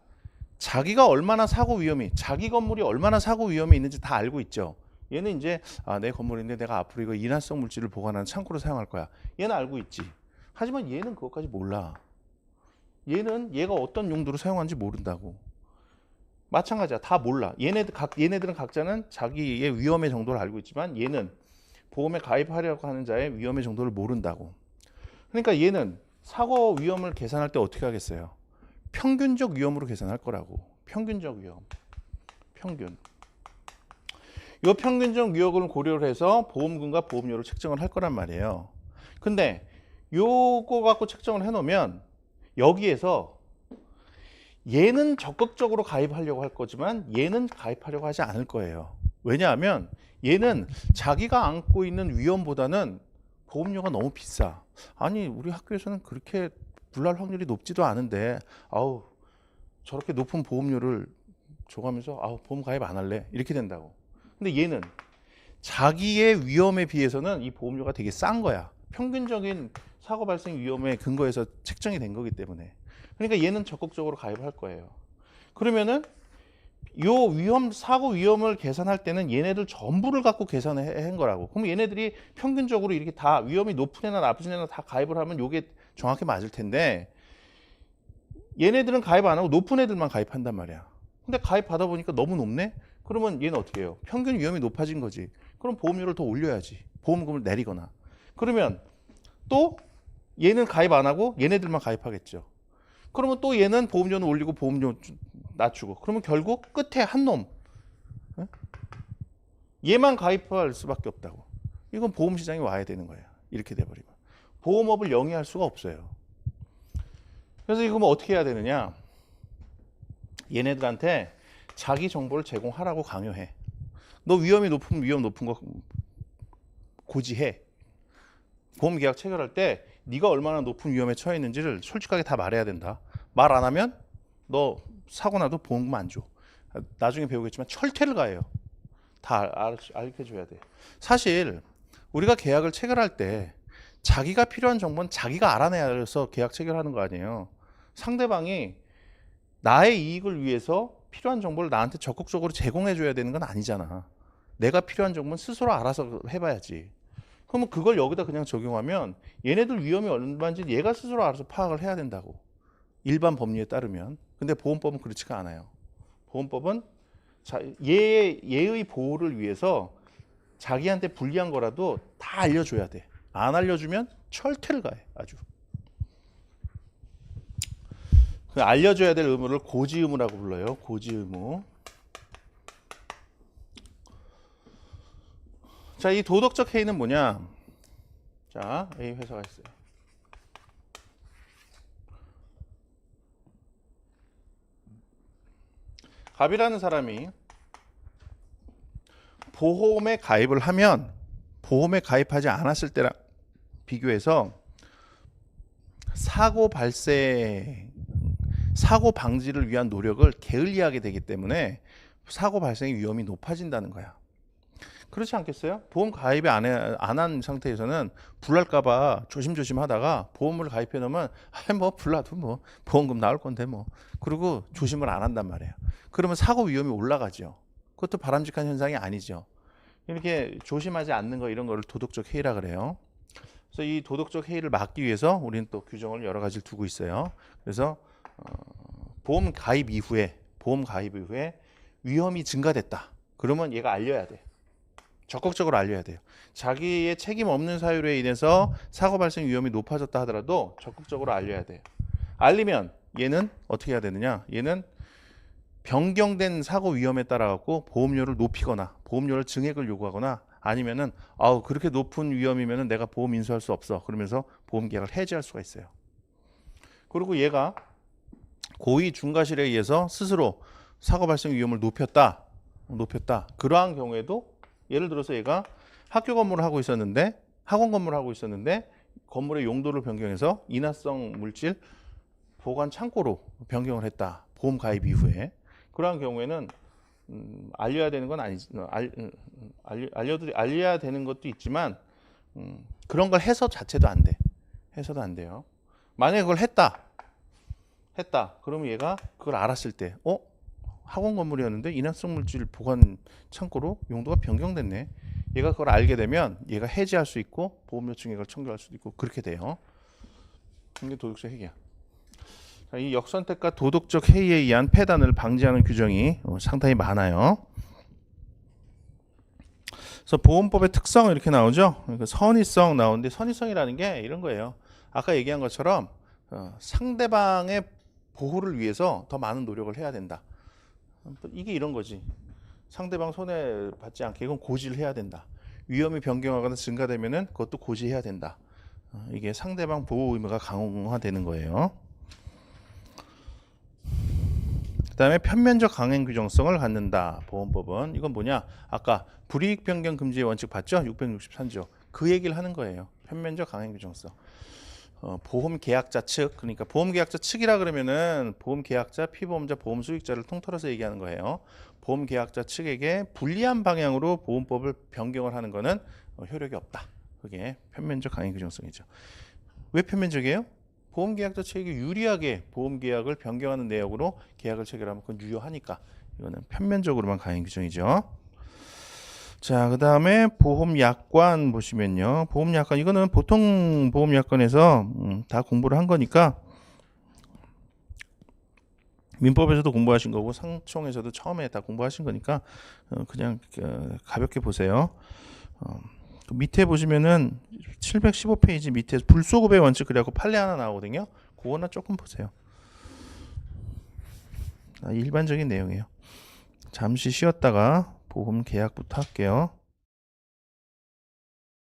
자기가 얼마나 사고 위험이, 자기 건물이 얼마나 사고 위험이 있는지 다 알고 있죠. 얘는 이제 내 건물인데 내가 앞으로 이거 인화성 물질을 보관하는 창고로 사용할 거야. 얘는 알고 있지. 하지만 얘는 그것까지 몰라. 얘가 어떤 용도로 사용하는지 모른다고. 마찬가지야. 다 몰라. 얘네들은 각자는 자기의 위험의 정도를 알고 있지만 얘는 보험에 가입하려고 하는 자의 위험의 정도를 모른다고. 그러니까 얘는 사고 위험을 계산할 때 어떻게 하겠어요? 평균적 위험으로 계산할 거라고. 평균적 위험. 평균. 이 평균적 위험을 고려를 해서 보험금과 보험료를 책정을 할 거란 말이에요. 근데 요거 갖고 책정을 해놓으면 여기에서 얘는 적극적으로 가입하려고 할 거지만 얘는 가입하려고 하지 않을 거예요. 왜냐하면 얘는 자기가 안고 있는 위험보다는 보험료가 너무 비싸. 아니, 우리 학교에서는 그렇게 불날 확률이 높지도 않은데 아우 저렇게 높은 보험료를 줘가면서 아우 보험 가입 안 할래 이렇게 된다고. 근데 얘는 자기의 위험에 비해서는 이 보험료가 되게 싼 거야. 평균적인 사고 발생 위험에 근거해서 책정이 된 거기 때문에. 그러니까 얘는 적극적으로 가입할 거예요. 그러면은 요 위험 사고 위험을 계산할 때는 얘네들 전부를 갖고 계산을 한 거라고. 그럼 얘네들이 평균적으로 이렇게 다 위험이 높은 애나 나쁜 애나 다 가입을 하면 요게 정확히 맞을 텐데 얘네들은 가입 안 하고 높은 애들만 가입한단 말이야. 근데 가입 받아 보니까 너무 높네? 그러면 얘는 어떻게 해요? 평균 위험이 높아진 거지. 그럼 보험료를 더 올려야지. 보험금을 내리거나. 그러면 또 얘는 가입 안 하고 얘네들만 가입하겠죠. 그러면 또 얘는 보험료는 올리고 보험료 낮추고. 그러면 결국 끝에 한 놈. 얘만 가입할 수밖에 없다고. 이건 보험시장에 와야 되는 거예요. 이렇게 돼버리면. 보험업을 영위할 수가 없어요. 그래서 이거 뭐 어떻게 해야 되느냐. 얘네들한테 자기 정보를 제공하라고 강요해. 너 위험이 높으면 위험 높은 거 고지해. 보험계약 체결할 때 네가 얼마나 높은 위험에 처해 있는지를 솔직하게 다 말해야 된다. 말 안 하면 너 사고 나도 보험금 안 줘. 나중에 배우겠지만 철퇴를 가해요. 다 알려줘야 돼. 사실 우리가 계약을 체결할 때 자기가 필요한 정보는 자기가 알아내야 해서 계약 체결하는 거 아니에요. 상대방이 나의 이익을 위해서 필요한 정보를 나한테 적극적으로 제공해 줘야 되는 건 아니잖아. 내가 필요한 정보는 스스로 알아서 해봐야지. 그러면 그걸 여기다 그냥 적용하면 얘네들 위험이 얼마인지 얘가 스스로 알아서 파악을 해야 된다고. 일반 법리에 따르면. 근데 보험법은 그렇지가 않아요. 보험법은 얘의 보호를 위해서 자기한테 불리한 거라도 다 알려줘야 돼. 안 알려주면 철퇴를 가해. 아주. 그 알려줘야 될 의무를 고지 의무라고 불러요. 고지 의무. 자, 이 도덕적 해이는 뭐냐? 자, A 회사가 있어요. 갑이라는 사람이 보험에 가입을 하면 보험에 가입하지 않았을 때랑 비교해서 사고 방지를 위한 노력을 게을리하게 되기 때문에 사고 발생의 위험이 높아진다는 거야. 그렇지 않겠어요? 보험 가입이 안 한 상태에서는 불날까봐 조심조심 하다가 보험을 가입해 놓으면 뭐 불나도 뭐 보험금 나올 건데 뭐 그리고 조심을 안 한단 말이에요. 그러면 사고 위험이 올라가죠. 그것도 바람직한 현상이 아니죠. 이렇게 조심하지 않는 거 이런 거를 도덕적 해이라 그래요. 그래서 이 도덕적 해이를 막기 위해서 우리는 또 규정을 여러 가지를 두고 있어요. 그래서 보험 가입 이후에 위험이 증가됐다. 그러면 얘가 알려야 돼. 적극적으로 알려야 돼요. 자기의 책임 없는 사유로 인해서 사고 발생 위험이 높아졌다 하더라도 적극적으로 알려야 돼요. 알리면 얘는 어떻게 해야 되느냐? 얘는 변경된 사고 위험에 따라 갖고 보험료를 높이거나 보험료를 증액을 요구하거나 아니면은 그렇게 높은 위험이면은 내가 보험 인수할 수 없어. 그러면서 보험 계약을 해지할 수가 있어요. 그리고 얘가 고의 중과실에 의해서 스스로 사고 발생 위험을 높였다. 그러한 경우에도 예를 들어서 얘가 학교 건물을 하고 있었는데 학원 건물을 하고 있었는데 건물의 용도를 변경해서 인화성 물질 보관 창고로 변경을 했다. 보험 가입 이후에. 그러한 경우에는 알려야 되는 건 아니지. 알려야 되는 것도 있지만 그런 걸 해서 자체도 안 돼. 해서도 안 돼요. 만약에 그걸 했다. 그러면 얘가 그걸 알았을 때 학원 건물이었는데 인화성 물질 보관 창고로 용도가 변경됐네. 얘가 그걸 알게 되면 얘가 해지할 수 있고 보험료 증액을 청구할 수도 있고 그렇게 돼요. 이게 도덕적 해이야. 이 역선택과 도덕적 해이에 의한 폐단을 방지하는 규정이 상당히 많아요. 그래서 보험법의 특성은 이렇게 나오죠. 선의성 나오는데 선의성이라는 게 이런 거예요. 아까 얘기한 것처럼 상대방의 보호를 위해서 더 많은 노력을 해야 된다. 이게 이런 거지. 상대방 손해 받지 않게 이건 고지를 해야 된다. 위험이 변경하거나 증가되면은 그것도 고지해야 된다. 이게 상대방 보호 의무가 강화되는 거예요. 그다음에 편면적 강행 규정성을 갖는다. 보험법은 이건 뭐냐? 아까 불이익 변경 금지의 원칙 봤죠? 663조. 그 얘기를 하는 거예요. 편면적 강행 규정성. 보험 계약자 측, 그러니까 보험 계약자 측이라 그러면은 보험 계약자, 피보험자, 보험 수익자를 통틀어서 얘기하는 거예요. 보험 계약자 측에게 불리한 방향으로 보험법을 변경을 하는 거는 효력이 없다. 그게 편면적 강행 규정성이죠. 왜 편면적이에요? 보험 계약자 측에게 유리하게 보험 계약을 변경하는 내역으로 계약을 체결하면 그건 유효하니까 이거는 편면적으로만 가행 규정이죠. 자, 그 다음에 보험약관 보시면요. 보험약관, 이거는 보통 보험약관에서 다 공부를 한 거니까 민법에서도 공부하신 거고 상총에서도 처음에 다 공부하신 거니까 그냥 가볍게 보세요. 그 밑에 보시면은 715페이지 밑에 불소급의 원칙 그래갖고 판례 하나 나오거든요. 그거나 조금 보세요. 일반적인 내용이에요. 잠시 쉬었다가 보험 계약부터 할게요.